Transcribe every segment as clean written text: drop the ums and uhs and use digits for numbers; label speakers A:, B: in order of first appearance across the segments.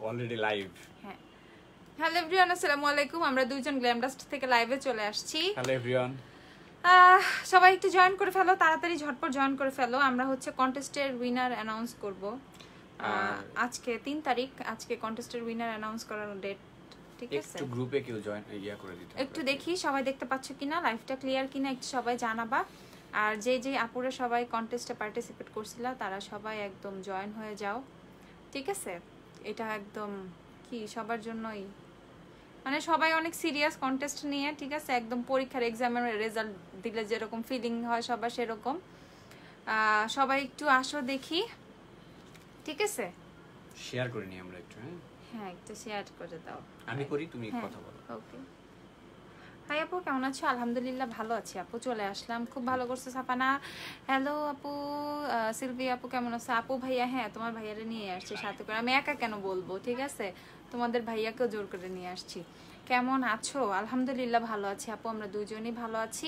A: Already live.
B: হ্যাঁ, hello everyone, আসসালামু আলাইকুম। আমরা দুইজন গ্ল্যামডাস্ট থেকে লাইভে চলে আসছি।
A: হ্যালো এভরিওয়ান,
B: সবাই একটু জয়েন করে ফেলো, তাড়াতাড়ি ঝটপট জয়েন করে ফেলো। আমরা হচ্ছে কন্টেস্টের উইনার অ্যানাউন্স করব আজকে 3 তারিখ। আজকে কন্টেস্টের উইনার অ্যানাউন্স করার ডেট, ঠিক আছে?
A: একটু গ্রুপে কেউ জয়েন করে দিতে হবে।
B: একটু দেখি সবাই দেখতে পাচ্ছ কিনা, লাইভটা ক্লিয়ার কিনা একটু সবাই জানাবা। আর যে যে আপুরা সবাই কন্টেস্টে পার্টিসিপেট করছিল তারা সবাই একদম জয়েন হয়ে যাও, ঠিক আছে? এটা একদম কি সবার জন্যই, মানে সবাই অনেক সিরিয়াস কন্টেস্ট নিয়ে, ঠিক আছে? একদম পরীক্ষার এক্সামের রেজাল্ট দিলে যেরকম ফিলিং হয় সবার সেরকম। সবাই একটু আসো দেখি, ঠিক আছে?
A: শেয়ার করে নিই আমরা একটু।
B: হ্যাঁ, একটু শেয়ার করে দাও।
A: আমি করি, তুমি কথা বলো।
B: ওকে। হাই আপু, কেমন আছো? আলহামদুলিল্লাহ ভালো আছি আপু, চলে আসলাম। খুব ভালো করছো সাফানা। হ্যালো আপু। সিলভি আপু কেমন আছো? আপু ভাইয়া, হ্যাঁ তোমার ভাইয়ারে নিয়ে আসছি সাথে করে, আমি একা কেন বলবো, ঠিক আছে? তোমাদের ভাইয়াকেও জোর করে নিয়ে আসছি। কেমন আছো? আলহামদুলিল্লাহ ভালো আছি আপু, আমরা দুজনেই ভালো আছি।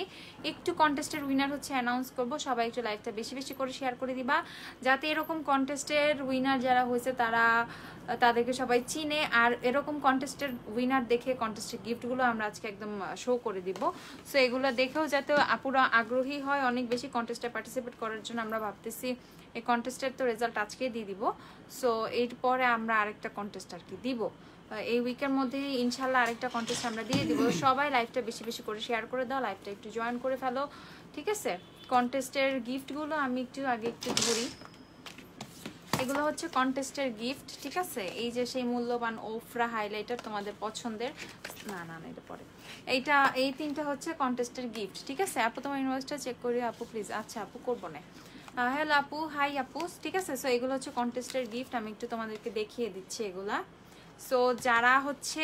B: একটু কন্টেস্টের উইনার হচ্ছে অ্যানাউন্স করব, সবাই একটু লাইভটা বেশি বেশি করে শেয়ার করে দিবা, যাতে এরকম কন্টেস্টের উইনার যারা হয়েছে তারা তাদেরকে সবাই চিনে। আর এরকম কন্টেস্টের উইনার দেখে কন্টেস্টের গিফটগুলো আমরা আজকে একদম শো করে দিব। সো এগুলো দেখেও যাতে আপুরা আগ্রহী হয় অনেক বেশি কন্টেস্টে পার্টিসিপেট করার জন্য, আমরা ভাবতেছি এই কন্টেস্টের তো রেজাল্ট আজকেই দিয়ে দিব। সো এরপরে আমরা আরেকটা কন্টেস্ট আর কি দিব এই উইকের মধ্যে, ইনশাল্লাহ আরেকটা কন্টেস্ট আমরা দিয়ে দিব। সবাই লাইভটা বেশি বেশি করে শেয়ার করে দাও, লাইভটা একটু জয়েন করে ফেলো, ঠিক আছে? কন্টেস্টের গিফটগুলো আমি একটু আগে একটু ধরি। এগুলো হচ্ছে কন্টেস্টের গিফট, ঠিক আছে? এই যে সেই মূল্যবান ওফরা হাইলাইটার তোমাদের পছন্দের, না না এটা পরে, এইটা এই তিনটা হচ্ছে কন্টেস্টের গিফট, ঠিক আছে? আপু তোমার ইনভয়েসটা চেক করি আপু প্লিজ। আচ্ছা আপু, করবো না। হ্যালো আপু, হাই আপু, ঠিক আছে? সো এগুলো হচ্ছে কন্টেস্টের গিফট, আমি একটু তোমাদেরকে দেখিয়ে দিচ্ছি এগুলা। সো যারা হচ্ছে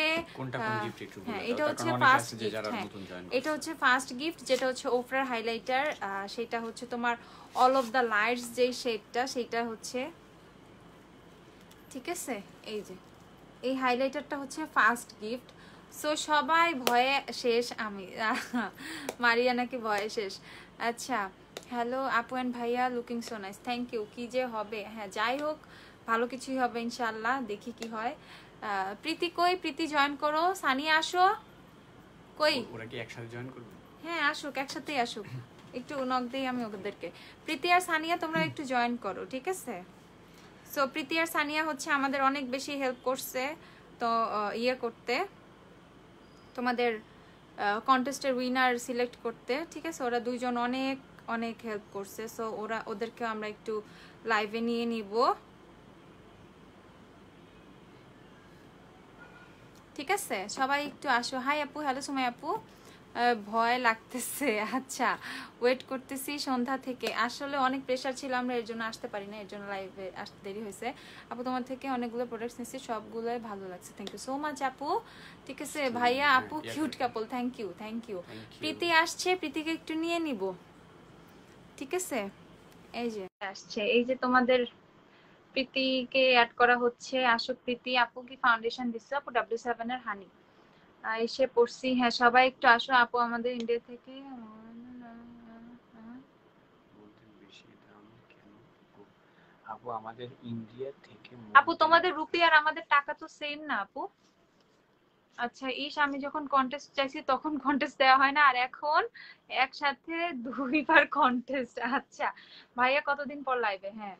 B: হ্যাঁ, এটা হচ্ছে ফার্স্ট গিফট। হ্যাঁ, এটা হচ্ছে ফার্স্ট গিফট, যেটা হচ্ছে ওফরার হাইলাইটার। সেটা হচ্ছে তোমার অল অফ দ্য লাইটস যে শেডটা, সেটা হচ্ছে, ঠিক আছে? এই যে এই হাইলাইটারটা হচ্ছে ফার্স্ট গিফট। সো সবাই ভয়ে শেষ, আমি মারিয়া নাকি ভয়ে শেষ। আচ্ছা, হ্যালো আপু অ্যান্ড ভাইয়া, looking so nice, thank you. কি যে হবে, হ্যাঁ যাই হোক ভালো কিছুই হবে ইনশাল্লাহ, দেখি কি হয়। প্রীতি কই? প্রীতি জয়েন করো। সানিয়া আসো। কই?
A: ওরা কি একসাথে জয়েন করবে?
B: হ্যাঁ আসুক, একসাথেই আসুক। একটু নক দেই আমি ওদেরকে। প্রীতি আর সানিয়া তোমরা একটু জয়েন করো, ঠিক আছে? সো প্রীতি আর সানিয়া হচ্ছে আমাদের অনেক বেশি হেল্প করছে তো ইয়ে করতে, তোমাদের কন্টেস্টের উইনার সিলেক্ট করতে, ঠিক আছে? ওরা দুইজন অনেক অনেক হেল্প করছে। সো ওদেরকে আমরা একটু লাইভে নিয়ে নিব, ঠিক আছে? সবাই একটু আসো। হাই আপু, হ্যালো সুমাই আপু। ভয় লাগতেছে, আচ্ছা ওয়েট করতেছি সন্ধ্যা থেকে। আসলে অনেক প্রেশার ছিল, আমরা এর জন্য আসতে পারি না, এর জন্য লাইভে আসতে দেরি হয়েছে। আপু তোমার থেকে অনেকগুলো প্রোডাক্টস নিয়েছি, সবগুলোই ভালো লাগছে, থ্যাংক ইউ সো মাচ আপু, ঠিক আছে? ভাইয়া আপু cute couple, thank you thank you. Preeti আসছে, প্রীতিকে একটু নিয়ে নিব, ঠিক আছে? এই যে আসছে, এই যে তোমাদের প্রীতিকে অ্যাড করা হচ্ছে। আসো প্রীতি আপু, কি ফাউন্ডেশন দিচ্ছে আপু? W7 এর হানি এসে পড়ছি। হ্যাঁ সবাই একটু আসো আপু, আমাদের ইন্ডিয়া থেকে।
A: আপু আমাদের ইন্ডিয়া থেকে,
B: আপু তোমাদের রুপি আর আমাদের টাকা তো সেম না আপু? আচ্ছা আমি যখন কন্টেস্ট চাইছি তখন কন্টেস্ট দেওয়া হয় না, আর এখন একসাথে দুইবার কন্টেস্ট। আচ্ছা ভাইয়া কতদিন পর লাইভে? হ্যাঁ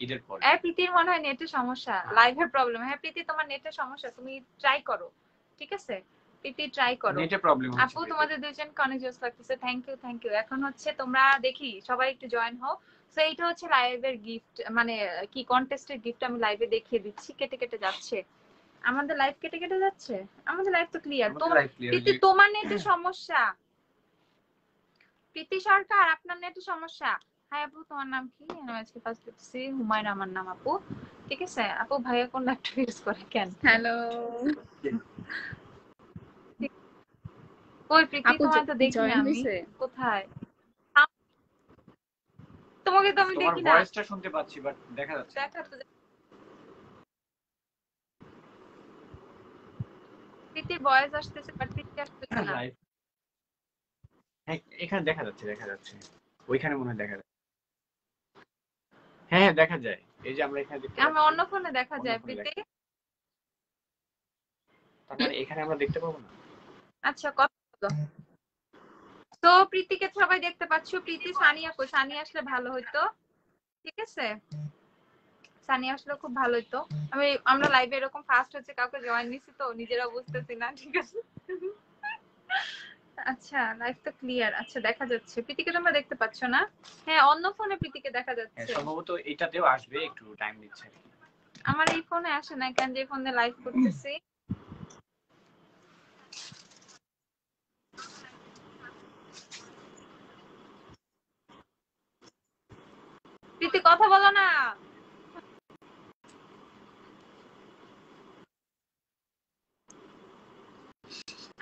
A: ঈদের পর।
B: প্রীতির মনে হয় নেটের সমস্যা, লাইভের প্রবলেম। হ্যাঁ প্রীতি, তোমার নেটের সমস্যা, তুমি ট্রাই করো, ঠিক আছে? প্রীতি ট্রাই করো।
A: নেটের প্রবলেম হচ্ছে।
B: আপু তোমাদের দুইজনকে অনেক জোস লাগতেছে, থ্যাংক ইউ থ্যাংক ইউ। এখন হচ্ছে তোমরা দেখি সবাই একটু জয়েন হও। সো এইটা হচ্ছে লাইভের গিফট, মানে কি কন্টেস্টের গিফট আমি লাইভে দেখিয়ে দিচ্ছি। কেটে কেটে যাচ্ছে আমাদের লাইভ, কেটে কেটে যাচ্ছে আমাদের লাইভ তো ক্লিয়ার। প্রীতি তোমার নেটের সমস্যা, প্রীতি সরকার আপনার নেটের সমস্যা। হাই আপু, তোমার নাম কি? আমি আজকে ফার্স্ট দেখতেছি, হুমায়রা আমার নাম আপু, ঠিক আছে? আপু ভাইয়া কোন ল্যাপটপ ইউজ করে কেন?
C: হ্যালো
B: কই প্রীতি, তোমার তো দেখি না আমি, কোথায়? তোমাকে তো আমি দেখি না,
A: তোমার ভয়েসটা শুনতে পাচ্ছি বাট দেখা যাচ্ছে না।
B: প্রীতির ভয়েস আসতেছে বাট প্রীতি আসতেছে না।
A: হ্যাঁ এখানে দেখা যাচ্ছে, দেখা যাচ্ছে ওইখানে মনে হয় দেখা যাচ্ছে। হ্যাঁ দেখা যায়, এই যে আমরা এখানে দেখতে পাচ্ছি।
B: আমি অন্য ফোনে দেখা যায় প্রীতি।
A: তার মানে এখানে আমরা দেখতে পাবো না?
B: আচ্ছা কথা বলো। তো প্রীতিকে সবাই দেখতে পাচ্ছ, প্রীতি সানিয়া কই, সানিয়া আসলে ভালো হইতো। ঠিক আছে, সানিয়া আসলে খুব ভালো হইতো। আমরা লাইভে এরকম ফার্স্ট হচ্ছে কাউকে জয়েন নিছি তো নিজেরা বুঝতেছি না। ঠিক আছে, আচ্ছা লাইভ তো ক্লিয়ার। আচ্ছা দেখা যাচ্ছে, প্রীতিকে তোমরা দেখতে পাচ্ছ না? হ্যাঁ অন্য ফোনে প্রীতিকে দেখা যাচ্ছে।
A: সম্ভবত এটাতেও আসবে, একটু টাইম নিচ্ছে।
B: আমার এই ফোনে আসে না, কেন যে ফোনে লাইভ করতেছি। প্রীতি কথা বলো না।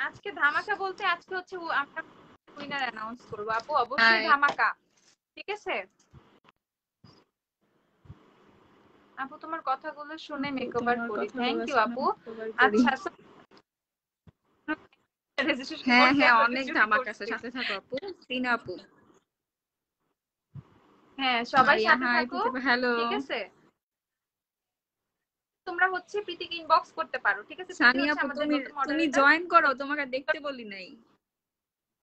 B: আজকে ধামাকা বলতে আজকে হচ্ছে আমরা উইনার অ্যানাউন্স করবো আপু, অবশ্যই ধামাকা। ঠিক আছে আপু, তোমার কথাগুলো শুনে মেকওভার করি। থ্যাংক ইউ আপু। আচ্ছা
C: হ্যাঁ হ্যাঁ অনেক ধামাকা আছে, সাথে থাকো আপু। সিনা আপু,
B: হ্যাঁ সবাই সাথে
C: হাই
B: থাকো।
C: হ্যালো।
B: ঠিক আছে, তোমরা হচ্ছে প্রীতিকে ইনবক্স করতে পারো। ঠিক আছে, প্রীতি
C: সানিয়া
B: হচ্ছে
C: আপু,
B: আমাদের
C: তুমি
B: নতুন
C: তুমি
B: মডারেটর।
C: জয়েন করো, তোমাকে দেখতে বলি নাই।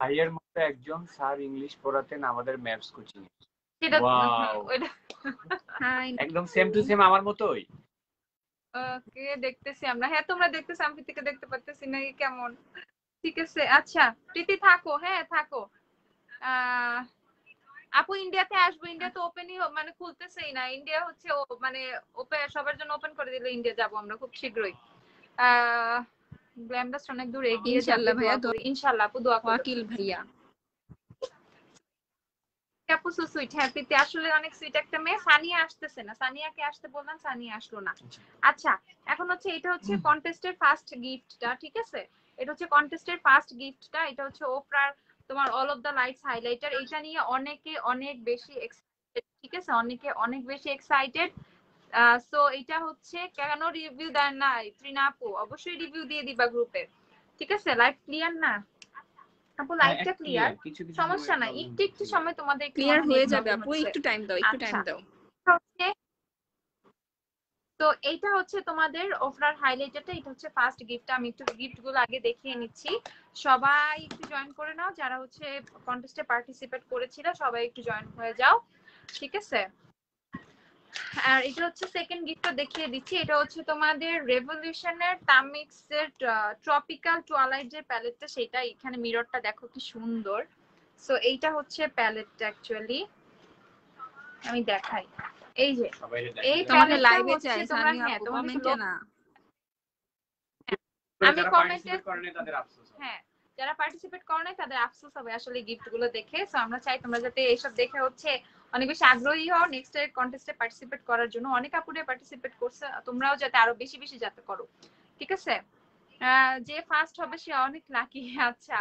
A: ভাইয়ের মতো একজন স্যার ইংলিশ পড়াতেন আমাদের ম্যাথস কোচিং এ।
B: সেটা
A: ওয়াও,
C: হাই
A: একদম সেম টু সেম আমার মতোই।
B: কে দেখতেছি আমরা? হ্যাঁ তোমরা দেখতেছি, আমি প্রীতিকে দেখতে পারতেছি না, কেমন? ঠিক আছে আচ্ছা প্রীতি থাকো, হ্যাঁ থাকো। আপু ইন্ডিয়াতে আসবো, ইন্ডিয়া তো ওপেনই মানে খুলতেছেই না। ইন্ডিয়া হচ্ছে মানে ওপেন সবার জন্য ওপেন করে দিলে ইন্ডিয়া যাবো আমরা খুব শীঘ্রই। গ্ল্যামডাস অনেক দূর এগিয়ে যাবে,
C: ইনশাআল্লাহ
B: দোয়া
C: ভাইয়া,
B: করি। ইনশাআল্লাহ আপু দোয়া করো।
C: ওয়াকিল ভাইয়া।
B: আপু সো সুইট। হ্যাঁ প্রীতি আসলে অনেক সুইট একটা মেয়ে। সানিয়া আসতেছে না, সানিয়াকে আসতে বললাম, সানিয়া আসলো না। আচ্ছা এখন হচ্ছে এটা হচ্ছে কন্টেস্টের ফার্স্ট গিফটটা। ঠিক আছে, এটা হচ্ছে কন্টেস্টের ফার্স্ট গিফটটা। এটা হচ্ছে ওপরার তোমার all of the lights highlighter. এটা নিয়ে অনেকে অনেক বেশি এক্সাইটেড। ঠিক আছে, অনেকে অনেক বেশি এক্সাইটেড। সো এটা হচ্ছে কেন রিভিউ দেন না ত্রিনা আপু? অবশ্যই রিভিউ দিয়ে দিবা গ্রুপে। ঠিক আছে, লাইভ ক্লিয়ার না আপু? লাইভটা ক্লিয়ার, সমস্যা নাই। একটু একটু সময় তোমাদের একটু
C: ক্লিয়ার
B: মনে
C: হয়ে
B: নেট
C: যাবে
B: প্রবলেম
C: আপু,
B: হচ্ছে।
C: একটু টাইম দাও, একটু টাইম
B: আচ্ছা
C: দাও।
B: হচ্ছে তো এইটা হচ্ছে তোমাদের ওফরার হাইলাইটারটা। এটা হচ্ছে ফার্স্ট গিফটটা। আমি একটু গিফট গুলো আগে দেখিয়ে নিচ্ছি। সবাই একটু জয়েন করে নাও, যারা হচ্ছে কন্টেস্টে পার্টিসিপেট করেছিল সবাই একটু জয়েন হয়ে যাও। ঠিক আছে, আর এটা হচ্ছে সেকেন্ড গিফটটা দেখিয়ে দিচ্ছি। এটা হচ্ছে তোমাদের রেভলিউশনের তামিক্সের ট্রপিক্যাল টুয়ালাইট যে প্যালেটটা, সেটা এখানে মিররটা দেখো কি সুন্দর। সো এইটা হচ্ছে প্যালেটটা অ্যাকচুয়ালি, আমি দেখাই। এই যে এই
C: তোমাকে
B: প্যালেটটা
C: লাইভে
B: হচ্ছে
C: চাই
B: তোমরা,
C: সানিয়া
B: হ্যাঁ
C: আপু,
B: তোমাদের
C: কমেন্টে না।
B: আমি কমেন্টে,
A: তাদের আফসোস।
B: হ্যাঁ যারা পার্টিসিপেট করে নাই তাদের আফসোস হবে আসলে গিফট গুলো দেখে। সো আমরা চাই তোমরা যাতে এইসব দেখে হচ্ছে অনেক বেশি আগ্রহী হও নেক্সট এর কন্টেস্টে পার্টিসিপেট করার জন্য। অনেক আপুরে পার্টিসিপেট করছে, তোমরাও যাতে আরো বেশি বেশি যাতে করো। ঠিক আছে, যে ফার্স্ট হবে সে অনেক লাকি। আচ্ছা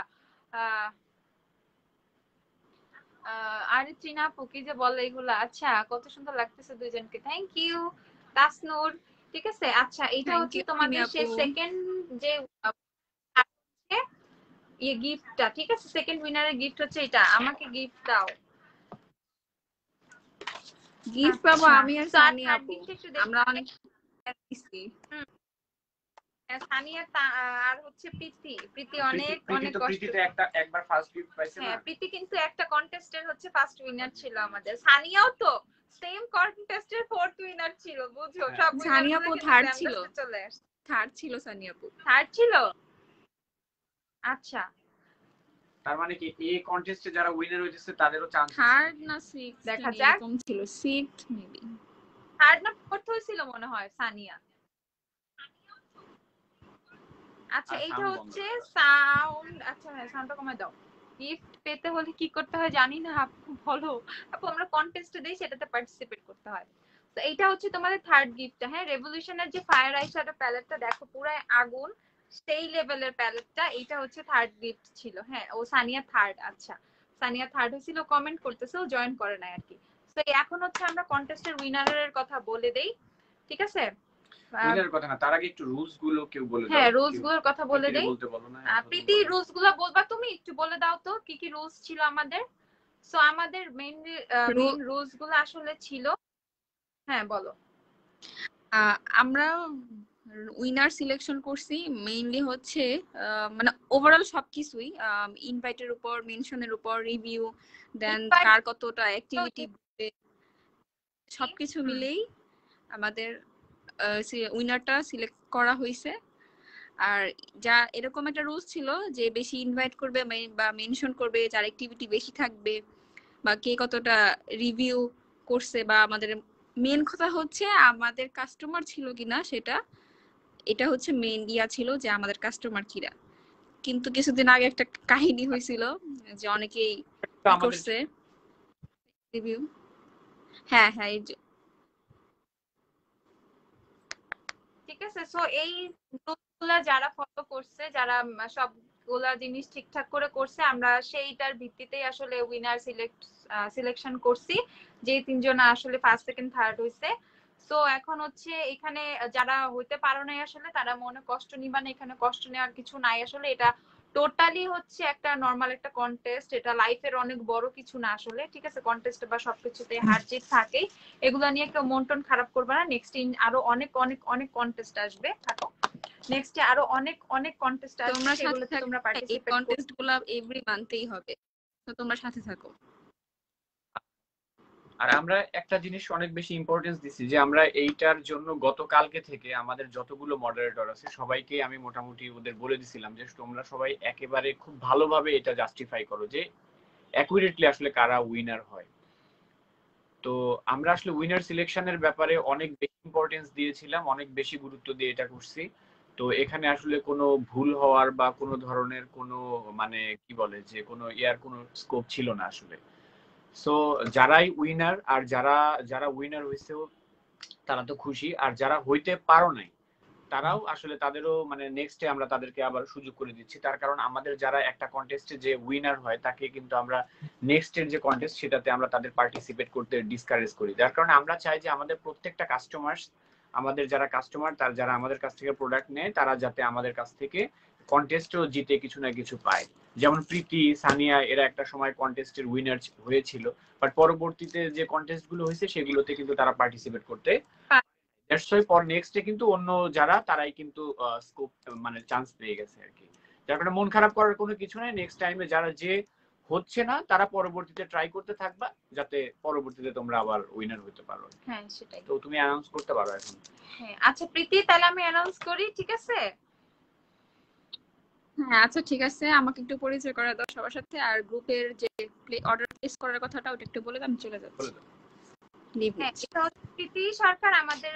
B: আরে ত্রিনা আপু কি যে বলে এগুলা। আচ্ছা কত সুন্দর লাগতেছে দুইজনকে, থ্যাংক ইউ তাসনুর। ঠিক আছে, আচ্ছা এটা
C: থ্যাংক
B: হচ্ছে
C: ইউ
B: তোমাদের
C: আপু।
B: সে সেকেন্ড যে এই গিফটটা। ঠিক আছে, সেকেন্ড উইনারের গিফট হচ্ছে এটা। আমাকে গিফট দাও।
C: গিফট পাবো আমি আর সানিয়া আপু, আমরা অনেক দিছি।
B: সানিয়া আর হচ্ছে প্রীতি। প্রীতি অনেক অনেক কষ্ট।
A: প্রীতি তো একবার ফার্স্ট গিফট পাইছে না?
B: হ্যাঁ প্রীতি কিন্তু একটা কন্টেস্টের হচ্ছে ফার্স্ট উইনার ছিল আমাদের। সানিয়াও তো সেম কন্টেস্টের ফোর্থ উইনার ছিল, বুঝছো? সব
C: সানিয়া আপু থার্ড ছিল,
B: চলে আসছে।
C: থার্ড ছিল সানিয়া আপু।
B: থার্ড ছিল, আচ্ছা
A: তার মানে কি এই কন্টেস্টে যারা উইনার হইছে তাদেরও চান্স আছে?
C: থার্ড না সিক্স
B: দেখা যাক।
C: এরকম ছিল, সিক্স মেবি।
B: থার্ড না ফোর্থ হয়েছিল মনে হয় সানিয়া। আচ্ছা এইটা হচ্ছে সাউন্ড। আচ্ছা হ্যাঁ সাউন্ডটা কমায় দাও। গিফট পেতে হলে কি করতে হয় জানি না আপু, বলো আপু। আমরা কন্টেস্টে দেই, সেটাতে পার্টিসিপেট করতে হয়। তো এইটা হচ্ছে তোমাদের থার্ড গিফটটা। হ্যাঁ রেভলিউশনের যে ফায়ার আই শ্যাডো প্যালেটটা দেখো পুরো আগুন, সেই লেভেলের প্যালেটটা। এইটা হচ্ছে থার্ড গিফট ছিল। হ্যাঁ ও সানিয়া থার্ড। আচ্ছা সানিয়া থার্ড হয়েছিল, কমেন্ট করতেছে, ও জয়েন করে নাই আর কি। তো এখন হচ্ছে আমরা কন্টেস্টের উইনারের কথা বলে দেই। ঠিক আছে,
A: উইনারের কথা না, তার আগে একটু রুলস গুলো কেউ বলে দাও।
B: হ্যাঁ রুলস গুলোর কথা বলে দেই।
A: বলতে বলো না
B: প্রীতি রুলস গুলো বলবা তুমি, একটু বলে দাও তো কি কি রুলস ছিল আমাদের। সো আমাদের মেইন রুলস গুলো আসলে ছিল, হ্যাঁ বলো।
C: আমরা উইনার সিলেকশন করছি মেইনলি হচ্ছে মানে ওভারঅল সবকিছুই ইনভাইটের উপর, মেনশনের উপর, রিভিউ, দেন কার কতটা অ্যাক্টিভিটি, সবকিছু মিলেই আমাদের উইনারটা সিলেক্ট করা হয়েছে। আর যা এরকম একটা রুলস ছিল যে বেশি ইনভাইট করবে বা মেনশন করবে, যার অ্যাক্টিভিটি বেশি থাকবে, বা কে কতটা রিভিউ করছে, বা আমাদের মেন কথা হচ্ছে আমাদের কাস্টমার ছিল কিনা সেটা, এটা হচ্ছে মেইন ছিল যে আমাদের কাস্টমার কিরা। কিন্তু কিছুদিন আগে একটা কাহিনী হয়েছিল যে অনেকেই করছে রিভিউ। হ্যাঁ হ্যাঁ
B: ঠিক আছে। সো এই রুলগুলা যারা ফলো করছে, যারা সবগুলা জিনিস ঠিকঠাক করে করছে, আমরা সেইটার ভিত্তিতেই আসলে উইনার সিলেকশন করছি, যে তিনজন আসলে ফার্স্ট সেকেন্ড থার্ড হইছে। সো এখন হচ্ছে এখানে যারা হইতে পারো নাই আসলে তারা মনে কষ্ট নিবা না, এখানে কষ্ট নেওয়ার কিছু নাই আসলে। এটা টোটালি হচ্ছে একটা নর্মাল একটা কন্টেস্ট, এটা লাইফের অনেক বড় কিছু না আসলে, ঠিক আছে। কন্টেস্ট বা সবকিছুতে হার জিত থাকেই, এগুলা নিয়ে কেউ মন টন খারাপ করবে না। নেক্সট আরো অনেক অনেক অনেক কন্টেস্ট আসবে, থাকো। নেক্সটে আরো অনেক অনেক কন্টেস্ট আসবে,
C: তোমরা
B: সেগুলোতে তোমরা
C: এই
B: পার্টিসিপেট করবে।
C: কন্টেস্টগুলো এভরি মান্থেই হবে, তো তোমরা সাথে থাকো।
A: আর আমরা একটা জিনিস অনেক বেশি ইম্পর্টেন্স দিছি যে আমরা এইটার জন্য গতকালকে থেকে আমাদের যতগুলো মডারেটর আছে সবাইকে আমি মোটামুটি ওদের বলে দিছিলাম যে তোমরা সবাই একেবারে খুব ভালোভাবে এটা জাস্টিফাই করো যে অ্যাকুরেটলি আসলে কারা উইনার হয়। তো আমরা আসলে উইনার সিলেকশনের ব্যাপারে অনেক বেশি ইম্পর্টেন্স দিয়েছিলাম, অনেক বেশি গুরুত্ব দিয়ে এটা করছি। তো এখানে আসলে কোনো ভুল হওয়ার বা কোনো ধরনের কোনো মানে কি বলে যে কোনো কোনো স্কোপ ছিল না আসলে। সো যারাই উইনার, আর যারা যারা উইনার হয়েছে তারা তো খুশি, আর যারা হইতে পারো নাই তারাও আসলে তাদেরও মানে নেক্সটে আমরা তাদেরকে আবার সুযোগ করে দিচ্ছি। তার কারণ আমাদের যারা একটা কন্টেস্টে যে উইনার হয় তাকে কিন্তু আমরা নেক্সটের যে কন্টেস্ট সেটাতে আমরা তাদের পার্টিসিপেট করতে ডিসকারেজ করি। যার কারণে আমরা চাই যে আমাদের প্রত্যেকটা কাস্টমার, আমাদের যারা কাস্টমার তার যারা আমাদের কাছ থেকে প্রোডাক্ট নেয় তারা যাতে আমাদের কাছ থেকে কন্টেস্টও জিতে কিছু না কিছু পায়। যেমন প্রীতি, সানিয়া এরা একটা সময় কন্টেস্টের উইনার হয়েছিল, বাট পরবর্তীতে যে কন্টেস্ট গুলো হয়েছে সেগুলোতে কিন্তু তারা পার্টিসিপেট করতে পর নেক্সটে কিন্তু অন্য যারা তারাই কিন্তু স্কোপ মানে চান্স পেয়ে গেছে আর কি। যার কারণে মন খারাপ করার কোনো কিছু নাই। নেক্সট টাইমে যারা যে হচ্ছে না তারা পরবর্তীতে ট্রাই করতে থাকবা যাতে পরবর্তীতে তোমরা আবার উইনার হতে পারো।
B: হ্যাঁ সেটাই।
A: তো তুমি অ্যানাউন্স করতে পারো এখন।
B: হ্যাঁ আচ্ছা প্রীতি, তাহলে আমি অ্যানাউন্স করি, ঠিক আছে?
C: হ্যাঁ আচ্ছা ঠিক আছে, আমাকে একটু পরিচয় করে দাও সবার সাথে, আর গ্রুপের যে অর্ডার প্লেস করার কথাটা ওটা একটু বলে দাও, আমি চলে যাচ্ছি।
B: হ্যাঁ এটা হচ্ছে প্রীতি সরকার আমাদের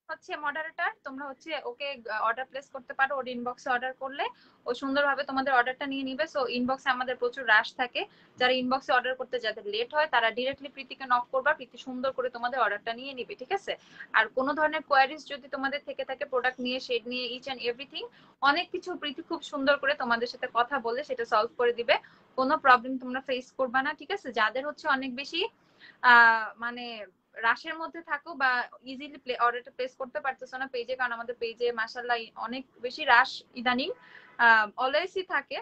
B: হচ্ছে মডারেটর। তোমরা হচ্ছে ওকে অর্ডার প্লেস করতে পারো, ওর ইনবক্সে অর্ডার করলে ও সুন্দরভাবে তোমাদের অর্ডারটা নিয়ে নিবে। সো ইনবক্সে আমাদের প্রচুর রাশ থাকে, যারা ইনবক্সে অর্ডার করতে যাদের লেট হয় তারা ডিরেক্টলি প্রীতিকে নক করবা, প্রীতি সুন্দর করে তোমাদের অর্ডারটা নিয়ে নিবে, ঠিক আছে? আর কোনো ধরনের কোয়ারিজ যদি তোমাদের থেকে থাকে প্রোডাক্ট নিয়ে, শেড নিয়ে, ইচ এন্ড এভরিথিং, অনেক কিছু প্রীতি খুব সুন্দর করে তোমাদের সাথে কথা বলে সেটা সলভ করে দিবে। কোনো প্রবলেম তোমরা ফেস করবা না, ঠিক আছে? যাদের হচ্ছে অনেক বেশি মানে রাশের মধ্যে থাকো বা ইজিলি অর্ডারটা প্লেস করতে পারতেছো না পেজে, কারণ আমাদের পেজে মাশাআল্লাহ অনেক বেশি রাশ ইদানিং অলওয়েজই থাকে।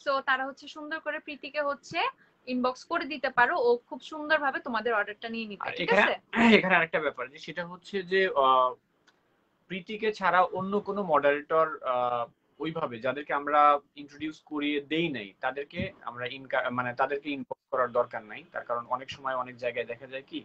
B: সো তারা হচ্ছে সুন্দর করে প্রীতিকে হচ্ছে ইনবক্স করে দিতে পারো, ও খুব সুন্দরভাবে তোমাদের অর্ডারটা নিয়ে নিবে, ঠিক আছে?
A: এখানে আরেকটা ব্যাপার যে সেটা হচ্ছে যে প্রীতিকে ছাড়া অন্য কোনো মডারেটর ওইভাবে যাদেরকে আমরা ইন্ট্রোডিউস করিয়ে দেই নাই তাদেরকে আমরা মানে তাদেরকে ইনবক্স করার দরকার নাই। তার কারণ অনেক সময় অনেক জায়গায় দেখা যায় কি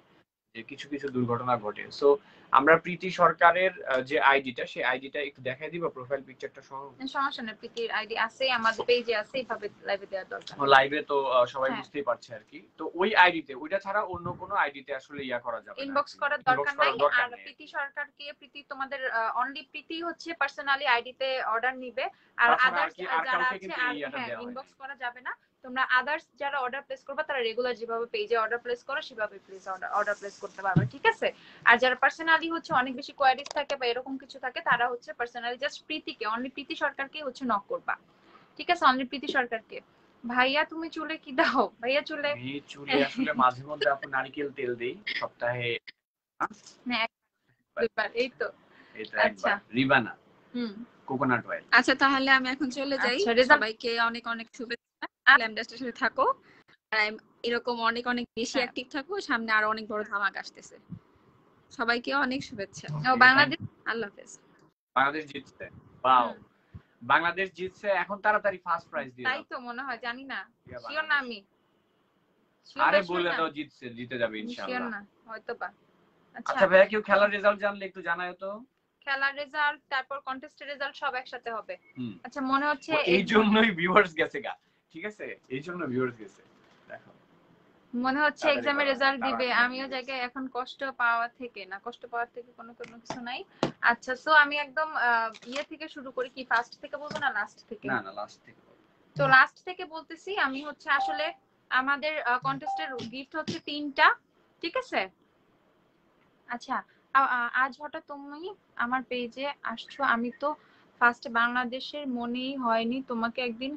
A: যে কিছু কিছু দুর্ঘটনা ঘটে। সো আমরা প্রীতি সরকারের যে আইডিটা সেই আইডিটা একটু দেখাই দিবা প্রোফাইল পিকচারটা সহ।
B: সমস্যা নেই, প্রীতির আইডি আছে আমাদের পেজে আছে, এইভাবে লাইভে দেওয়ার দরকার।
A: লাইভে তো সবাই বুঝতেই পারছে আর কি। তো ওই আইডিতে, ওইটা ছাড়া অন্য কোনো আইডিতে আসলে ইয়া করা যাবে না,
B: ইনবক্স করার দরকার নাই। আর প্রীতি সরকারকে, প্রীতি তোমাদের অনলি প্রীতি হচ্ছে পার্সোনালি আইডিতে অর্ডার নিবে, আর আদার্স যারা আছে আর হ্যাঁ ইনবক্স করা যাবে না। তোমরা আদার্স যারা অর্ডার প্লেস করবে তারা রেগুলার যেভাবে পেজে অর্ডার প্লেস করো সেভাবে প্লিজ অর্ডার প্লেস করতে পারবে, ঠিক আছে? আর যারা পার্সোনালি হচ্ছে অনেক বেশি কোয়ারিজ থাকে বা এরকম কিছু থাকে তারা হচ্ছে পার্সোনালি জাস্ট প্রীতিকে, অনলি প্রীতি সরকারকে হচ্ছে নক করবা, ঠিক আছে? অনলি প্রীতি সরকারকে। ভাইয়া তুমি চুলে কি দাও? ভাইয়া চুলে
A: আসলে মাঝে মধ্যে আপনি নারকেল তেল দেই সপ্তাহে
B: এই তো
A: আচ্ছা রিবানা কোকোনাট অয়েল।
C: আচ্ছা তাহলে আমি এখন চলে যাই। সবাইকে অনেক অনেক শুভেচ্ছা, ল্যামডাস্টের সাথে থাকো, এরকম অনেক অনেক বেশি অ্যাক্টিভ থাকো, সামনে আরো অনেক বড় ধামাকা আসতেছে। সবাইকে অনেক শুভেচ্ছা।
B: বাংলাদেশ,
C: আল্লাহ হাফেজ।
A: বাংলাদেশ জিতছে, বাও,
B: হুম,
A: বাংলাদেশ জিতছে, এখন তাড়াতাড়ি ফার্স্ট প্রাইজ দিয়ে
B: তাই
A: দাও।
B: তো মনে হয়, জানি না,
A: ইয়া
B: শিওর না
A: বাংলাদেশ।
B: আমি, শিওর
A: আরে
B: না, শিওর
A: বলে
B: না,
A: দাও জিতছে, জিতে যাবে
B: শিওর
A: ইনশাআল্লাহ।
B: না, হয়তো বা। আচ্ছা,
A: আচ্ছা ভাইয়া, কেউ খেলার রেজাল্ট জানলে একটু জানাও তো।
B: খেলার রেজাল্ট তারপর কন্টেস্টের রেজাল্ট সব একসাথে হবে।
A: হুম,
B: আচ্ছা, মনে হচ্ছে
A: এই জন্যই ভিউয়ার্স গেছে গা, ঠিক আছে, এই জন্য ভিউয়ার্স গেছে। দেখো
B: মনে হচ্ছে
A: তাড়াতাড়ি
B: এক্সামের
A: করো,
B: রেজাল্ট
A: তারা
B: দিবে,
A: এখন
B: আমিও
A: দিয়ে দিচ্ছে।
B: জায়গায় এখন কষ্ট পাওয়া থেকে না, কষ্ট পাওয়ার থেকে কোনো কোনো কিছু নাই। আচ্ছা, সো আমি একদম ইয়ে থেকে শুরু করি, কি ফার্স্ট থেকে বলবো না লাস্ট থেকে?
A: না না, লাস্ট থেকে বলো।
B: তো লাস্ট থেকে বলতেছি আমি, হচ্ছে আসলে আমাদের কন্টেস্টের গিফট হচ্ছে 3টা, ঠিক আছে? আচ্ছা, আজ হঠাৎ তুমি আমার পেজে আসছো, আমি তো ফার্স্ট বাংলাদেশের মনেই হয়নি তোমাকে একদিন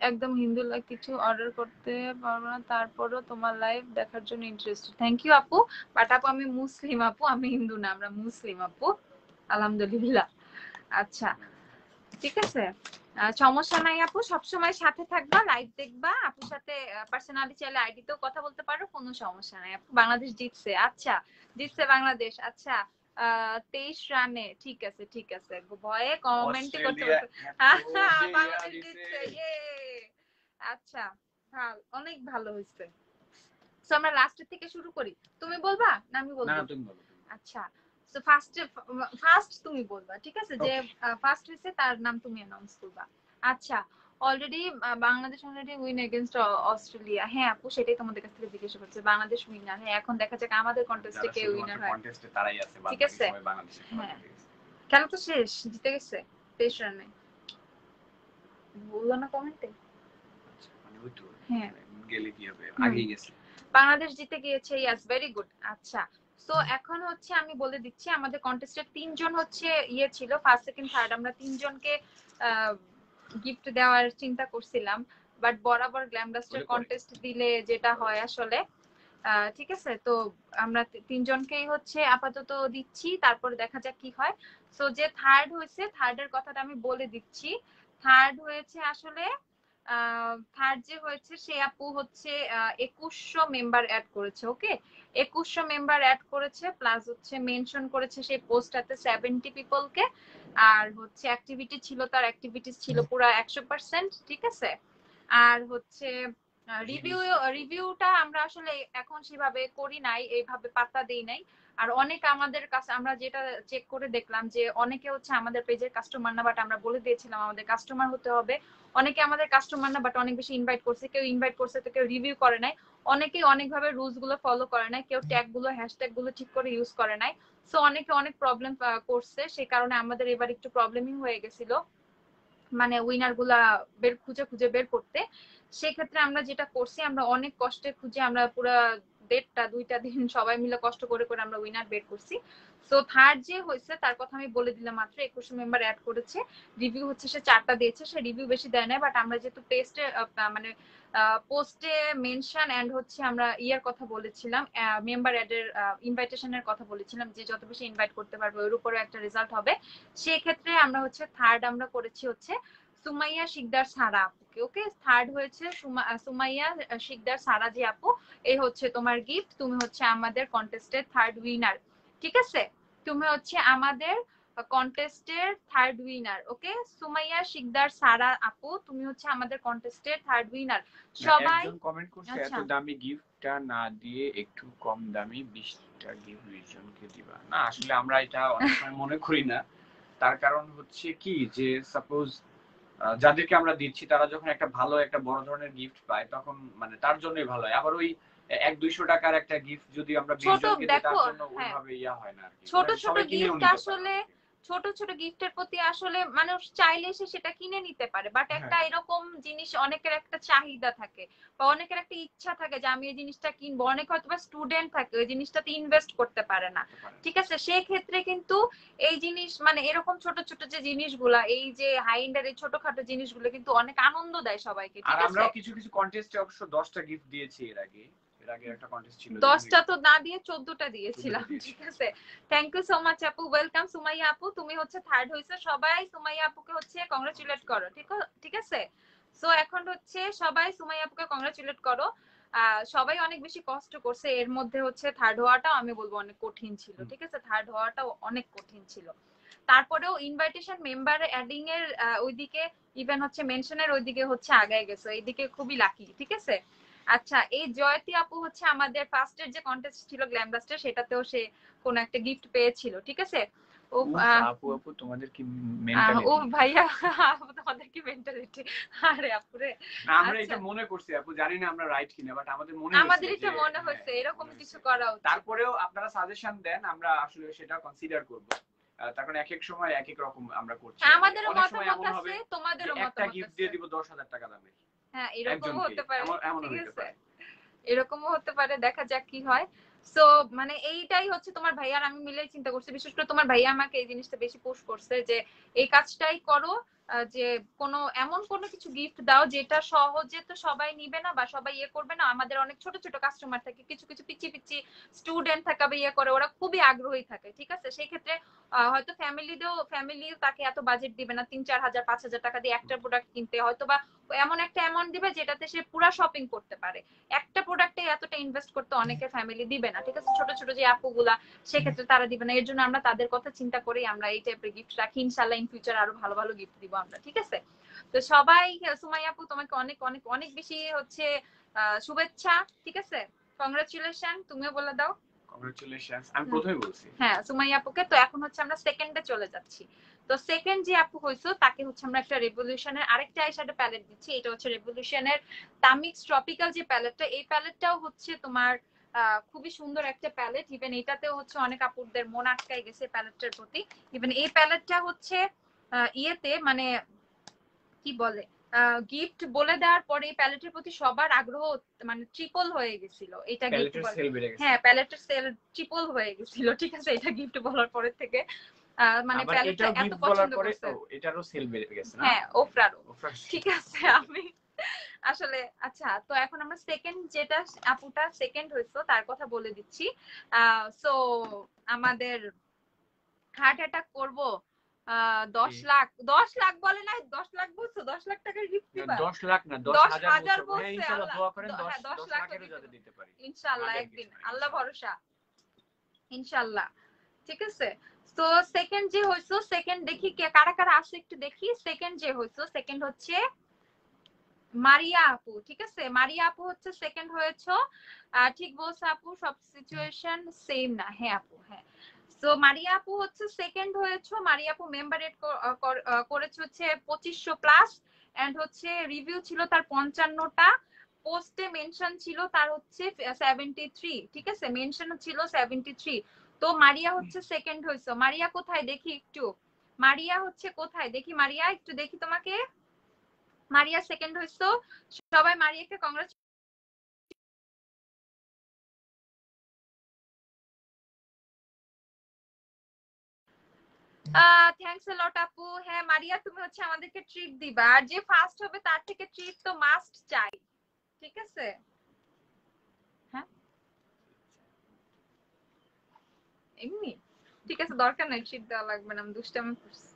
B: একদম হিন্দু কিছু অর্ডার করতে পারবো না, তারপরও তোমার লাইভ দেখার জন্য ইন্টারেস্টেড। থ্যাংক ইউ আপু, বাট আপু আমি মুসলিম আপু, আমি হিন্দু না, আমরা মুসলিম আপু, আলহামদুলিল্লাহ। আচ্ছা, ঠিক আছে, সমস্যা নাই আপু, সবসময় সাথে থাকবা, লাইভ দেখবা, আপুর সাথে পার্সোনালি চাইলে আইডিতেও কথা বলতে পারো, কোনো সমস্যা নাই আপু। বাংলাদেশ জিতছে, আচ্ছা, জিতছে বাংলাদেশ, আচ্ছা, 23 রানে, ঠিক আছে, ঠিক আছে, ভয়ে কমেন্টে করতে
A: অস্ট্রেলিয়া
B: বলতে,
A: এত
B: বাংলাদেশ
A: দেয়া দিছে।
B: জিতছে, ইয়ে, আচ্ছা, অনেক ভালো হয়েছে। তো আমরা লাস্টের থেকে শুরু করি, তুমি বলবা না আমি
A: না
B: বলবো?
A: না, তুমি বলো।
B: আচ্ছা, তো ফার্স্ট তুমি বলবা, ঠিক আছে, যে
A: ওকে,
B: ফার্স্ট হয়েছে তার নাম তুমি অ্যানাউন্স করবা। আচ্ছা, already Bangladesh already win against Australia, হ্যাঁ আপু সেটাই তোমাদের কাছ থেকে জিজ্ঞাসা করছে, বাংলাদেশ উইনার, হ্যাঁ এখন দেখা যাক আমাদের কন্টেস্টে
A: যারা
B: কে উইনার
A: শুধুমাত্র
B: হয়।
A: কন্টেস্টে তারাই আছে, বাদ
B: ঠিক
A: বাকি
B: আছে,
A: সবাই বাংলাদেশে খেলা
B: হ্যাঁ,
A: জিতে গেছে।
B: খেলা তো শেষ, জিতে গেছে 23 রানে, বললো না কমেন্টে?
A: আচ্ছা, মানে ওই তো,
B: হ্যাঁ,
A: মানে গেলে কি হবে,
B: হুম,
A: আগেই গেছে।
B: বাংলাদেশ জিতে গিয়েছে, ইয়াস, ভেরি গুড। আচ্ছা, তো এখন হচ্ছে আমি বলে দিচ্ছি, আমাদের কন্টেস্টের 3জন হচ্ছে ইয়ে ছিল, ফার্স্ট সেকেন্ড থার্ড, আমরা 3জনকে গিফট দেওয়ার চিন্তা করছিলাম, বাট বরাবর গ্ল্যামডাস্টার
A: বলে পরে
B: কন্টেস্ট দিলে যেটা হয় আসলে, ঠিক আছে, তো আমরা 3জনকেই হচ্ছে আপাতত দিচ্ছি, তারপরে দেখা যাক কি হয়। সো যে থার্ড হয়েছে, থার্ডের কথাটা আমি বলে দিচ্ছি, থার্ড হয়েছে আসলে, থার্ড যে হয়েছে সে আপু হচ্ছে 2100 মেম্বার অ্যাড করেছে, ওকে, 2100 মেম্বার অ্যাড করেছে, প্লাস হচ্ছে মেনশন করেছে সেই পোস্টটাতে 70 পিপলকে, আর হচ্ছে অ্যাক্টিভিটি ছিল, তার অ্যাক্টিভিটিস ছিল পুরো 100%, ঠিক আছে। আর হচ্ছে রিভিউ, রিভিউটা আমরা আসলে এখন সেভাবে করি নাই, এইভাবে পাত্তা দেই নাই। আর অনেক আমাদের কাছে, আমরা যেটা চেক করে দেখলাম যে অনেকে হচ্ছে আমাদের পেজের কাস্টমার না, বাট আমরা বলে দিয়েছিলাম আমাদের কাস্টমার হতে হবে, অনেকে আমাদের কাস্টমার না বাট অনেক বেশি ইনভাইট করছে, কেউ ইনভাইট করছে তো কেউ রিভিউ করে নাই, অনেকেই অনেকভাবে রুলস গুলো ফলো করে নাই, কেউ ট্যাগ গুলো হ্যাশট্যাগ গুলো ঠিক করে ইউজ করে নাই। সো অনেকে অনেক প্রবলেম করছে, সেই কারণে আমাদের এবার একটু প্রবলেমই হয়ে গেছিল, মানে উইনার গুলা বের খুঁজে খুঁজে বের করতে। সেক্ষেত্রে আমরা যেটা করছি, আমরা অনেক কষ্টে খুঁজে, আমরা পুরো 1.5-2টা দিন সবাই মিলে কষ্ট করে করে আমরা উইনার বের করছি। সো থার্ড যে হয়েছে তার কথা আমি বলে দিলাম, মাত্র 2100 মেম্বার অ্যাড করেছে, রিভিউ হচ্ছে সে 4টা দিয়েছে, সে রিভিউ বেশি দেয় না, বাট আমরা যেহেতু পেস্টে মানে পোস্টে মেনশন এন্ড হচ্ছে আমরা ইয়ার কথা বলেছিলাম, মেম্বার অ্যাডের ইনভাইটেশনের কথা বলেছিলাম, যে যত বেশি ইনভাইট করতে পারবে ওর উপরে একটা রেজাল্ট হবে। সেক্ষেত্রে আমরা হচ্ছে থার্ড আমরা করেছি হচ্ছে সুমাইয়া শিকদার সারা আপুকে, ওকে, থার্ড হয়েছে সুমাইয়া শিকদার সারা জি আপু, এই হচ্ছে তোমার গিফট, তুমি হচ্ছে আমাদের কন্টেস্টের থার্ড উইনার, ঠিক আছে, তুমি হচ্ছে আমাদের কন্টেস্টের থার্ড উইনার, ওকে, সুমাইয়া শিকদার সারা আপু, তুমি হচ্ছে আমাদের কন্টেস্টের থার্ড উইনার। সবাই
A: একজন কমেন্ট করছে, এত
B: আচ্ছা,
A: দামি গিফটটা না দিয়ে একটু কম দামি 20টা গিফট 20জনকে দিবা না, আসলে আমরা এটা অনেক সময় মনে করি না। তার কারণ হচ্ছে কি, যে সাপোজ যাদেরকে আমরা দিচ্ছি তারা যখন একটা ভালো একটা বড় ধরনের গিফট পায়, তখন মানে তার জন্যই ভালো হয়। আবার ওই 100-200 টাকার একটা গিফট যদি আমরা 20
B: ছোট
A: জনকে দিই, তার
B: দেখো,
A: জন্য
B: হ্যাঁ,
A: ওইভাবে ইয়া হয় না আর কি,
B: ছোট
A: মানে
B: ছোট
A: সবাই কিনেও
B: গিফট
A: নিতে পারে
B: আসলে,
A: অনেকে।
B: ছোট ছোট গিফটের প্রতি আসলে মানুষ চাইলে সে সেটা কিনে নিতে পারে, বাট একটা
A: হ্যাঁ,
B: এরকম জিনিস অনেকের একটা চাহিদা থাকে, বা অনেকের একটা ইচ্ছা থাকে যে আমি এই জিনিসটা কিনবো, অনেক হয়তো বা স্টুডেন্ট থাকে ওই জিনিসটাতে ইনভেস্ট করতে পারে না,
A: করতে পারে।
B: ঠিক আছে, সেই ক্ষেত্রে কিন্তু এই জিনিস মানে এরকম ছোট ছোট যে জিনিসগুলা, এই যে হাই এন্ডের এই ছোটখাটো জিনিসগুলো কিন্তু অনেক আনন্দ দেয় সবাইকে,
A: আর
B: ঠিক আছে।
A: আমরাও কিছু কিছু কন্টেস্টে অবশ্য 10টা গিফট দিয়েছি এর আগে। এর আগে একটা কন্টেস্ট ছিল,
B: 10টা তো না দিয়ে 14টা দিয়েছিলাম,
A: 14টা দিয়েছি।
B: ঠিক আছে। থ্যাংক ইউ সো মাচ আপু, ওয়েলকাম সুমাইয়া আপু, তুমি হচ্ছে থার্ড হয়েছে, সবাই সুমাইয়া আপুকে হচ্ছে কংগ্রাচুলেট করো, ঠিক আছে। সো এখন হচ্ছে সবাই সুমাইয়া আপুকে কংগ্রাচুলেট করো, সবাই অনেক বেশি কষ্ট করছে, এর মধ্যে হচ্ছে থার্ড হওয়াটাও আমি বলবো অনেক কঠিন ছিল, ঠিক আছে, থার্ড হওয়াটাও অনেক কঠিন ছিল। তারপরেও ইনভাইটেশন মেম্বার অ্যাডিং এর ওইদিকে ইভেন হচ্ছে মেনশনের ওইদিকে হচ্ছে আগায় গেছো, এইদিকে খুবই লাকি। ঠিক আছে, আচ্ছা এই জয়তী আপু হচ্ছে আমাদের ফার্স্টের যে কন্টেস্ট ছিল গ্ল্যামবাস্টার, সেটাতেও সে কোন একটা গিফট পেয়েছিল। ঠিক আছে, ও
A: আপু তোমাদের কি
B: ও
A: মেন্টালিটি!
B: ভাইয়া তোমাদের কি মেন্টালিটি! আরে আপুরে,
A: আমরা
B: আচ্ছা
A: এটা মনে করছি আপু, জানি না আমরা রাইট কিনা, বাট আমাদের মনে
B: আমাদের
A: হয়েছে
B: এটা
A: যে
B: মনে হয়েছে এরকম
A: মনে
B: কিছু
A: হয়েছে।
B: করা উচিত।
A: তারপরেও আপনারা সাজেশন দেন, আমরা আসলে সেটা কনসিডার করব। তার কারণ এক এক সময় এক এক রকম আমরা করছি।
B: আমাদেরও
A: অনেক সময়
B: মতামত
A: এমন
B: আছে,
A: হবে
B: তোমাদেরও
A: যে একটা
B: মতামত
A: গিফট
B: আছে।
A: দিয়ে দিব 10,000 টাকা দামের,
B: হ্যাঁ এরকমও
A: একজনকে,
B: হতে পারে।
A: এমনও
B: ঠিক
A: হতে
B: আছে,
A: পারে।
B: এরকমও হতে পারে, দেখা যাক কি হয়। সো মানে এইটাই হচ্ছে তোমার ভাইয়া আর আমি মিলেই চিন্তা করছি, বিশেষ করে তোমার ভাইয়া আমাকে এই জিনিসটা বেশি পুশ করছে যে এই কাজটাই করো, যে কোনো এমন কোনো কিছু গিফট দাও যেটা সহজে তো সবাই নিবে না বা সবাই ইয়ে করবে না। আমাদের অনেক ছোট ছোট কাস্টমার থাকে, কিছু কিছু পিচি পিচি স্টুডেন্ট থাকে বা ইয়ে করে, ওরা খুবই আগ্রহী থাকে। ঠিক আছে, সেই ক্ষেত্রে হয়তো ফ্যামিলি তাকে এত বাজেট দিবে না 3-4 হাজার 5,000 টাকা দিয়ে একটা প্রোডাক্ট কিনতে, হয়তো বা এমন একটা অ্যামাউন্ট দিবে যেটাতে সে পুরা শপিং করতে পারে। একটা প্রোডাক্টে এতটা ইনভেস্ট করতে অনেকের ফ্যামিলি দিবে না। ঠিক আছে, ছোট ছোট যে আপুগুলা সেক্ষেত্রে তারা দিবে না। এর জন্য আমরা তাদের কথা চিন্তা করেই আমরা এই টাইপের গিফট রাখি। ইনশাআল্লাহ ইন ফিউচার আরো ভালো ভালো গিফট দিব আমরা। ঠিক আছে, তো সবাই সুমাইয়া আপু তোমাকে অনেক অনেক অনেক বেশি হচ্ছে শুভেচ্ছা। ঠিক আছে, কংগ্রাচুলেশন, তুমিও বলে দাও।
A: কংগ্রাচুলেশনস, আমি প্রথমে বলছি।
B: হ্যাঁ সুমাইয়া আপুকে। তো এখন হচ্ছে আমরা সেকেন্ডে চলে যাচ্ছি। তো সেকেন্ড যে আপু হইছো তাকে হচ্ছে আমরা একটা রেভলিউশনের আরেকটা আইশ্যাডো প্যালেট দিচ্ছি। এটা হচ্ছে রেভলিউশনের তামিক্স ট্রপিক্যাল যে প্যালেটটা, এই প্যালেটটাও হচ্ছে তোমার খুবই সুন্দর একটা প্যালেট। ইভেন এটাতেও হচ্ছে অনেক আপুদের মন আটকাই গেছে প্যালেটটার প্রতি। ইভেন এই প্যালেটটা হচ্ছে ইয়েতে মানে কি বলে গিফট বলে দেওয়ার পরে এই প্যালেটের প্রতি সবার আগ্রহ মানে ট্রিপল হয়ে গেছিল। এটা গিফট
A: প্যালেটের সেল বেড়ে গেছে।
B: হ্যাঁ প্যালেটের সেল ট্রিপল হয়ে গেছিল। ঠিক আছে, এটা গিফট বলার পরে থেকে মানে
A: আবার
B: প্যালেটটা
A: এটাও
B: এত
A: গিফট বলার
B: পছন্দ
A: পরে
B: করছে।
A: এটারও সেল বেড়ে গেছে না?
B: হ্যাঁ ওফরারও। ঠিক আছে, আমি আসলে আচ্ছা, তো এখন আমরা সেকেন্ড যেটা আপুটা সেকেন্ড হইছো তার কথা বলে দিচ্ছি। সো আমাদের হার্ট অ্যাটাক করবো 10 লাখ বলে নাই, 10 লাখ বলছো, 10 লাখ টাকার গিফট দিবা?
A: 10 লাখ না,
B: 10,000
A: 10,000 বলছো। হ্যাঁ
B: বলছে।
A: ইনশাআল্লাহ
B: আল্লাহ,
A: দোয়া করেন,
B: হ্যাঁ 10
A: 10
B: লাখ
A: লাখেরও যাতে দিতে পারি
B: ইনশাআল্লাহ
A: আগের
B: একদিন,
A: কিছু না,
B: আল্লাহ
A: ইনশাআল্লাহ।
B: ভরসা, ইনশাআল্লাহ। ঠিক আছে, তো সেকেন্ড যে হইছো, সেকেন্ড দেখি কে কারা কারা আসে একটু দেখি। সেকেন্ড যে হইছো, সেকেন্ড হচ্ছে মারিয়া আপু। ঠিক আছে, মারিয়া আপু হচ্ছে সেকেন্ড হয়েছো। ঠিক বলছো আপু, সব সিচুয়েশন সেম না। হ্যাঁ আপু, হ্যাঁ। সো মারিয়া আপু হচ্ছে সেকেন্ড হয়েছো। মারিয়া আপু মেম্বার এড করেছে হচ্ছে 2500 প্লাস, এন্ড হচ্ছে রিভিউ ছিল তার 55টা, পোস্টে মেনশন ছিল তার হচ্ছে 73। ঠিক আছে, মেনশন ছিল 73। তো মারিয়া হচ্ছে সেকেন্ড হয়েছো। মারিয়া কোথায় দেখি একটু, মারিয়া হচ্ছে কোথায় দেখি, মারিয়া একটু দেখি তোমাকে। মারিয়া সেকেন্ড হইছো, সবাই মারিয়াকে কংগ্রেস। থ্যাঙ্কস আ লট আপু। হ্যাঁ মারিয়া, তুমি হচ্ছে আমাদেরকে ট্রিট দিবা, আর যে ফার্স্ট হবে তার থেকে ট্রিট তো মাস্ট চাই। ঠিক আছে, হ্যাঁ এমনি ঠিক আছে, দরকার নাই ট্রিট দেওয়া লাগবে না, আমি দুষ্টামি করছি।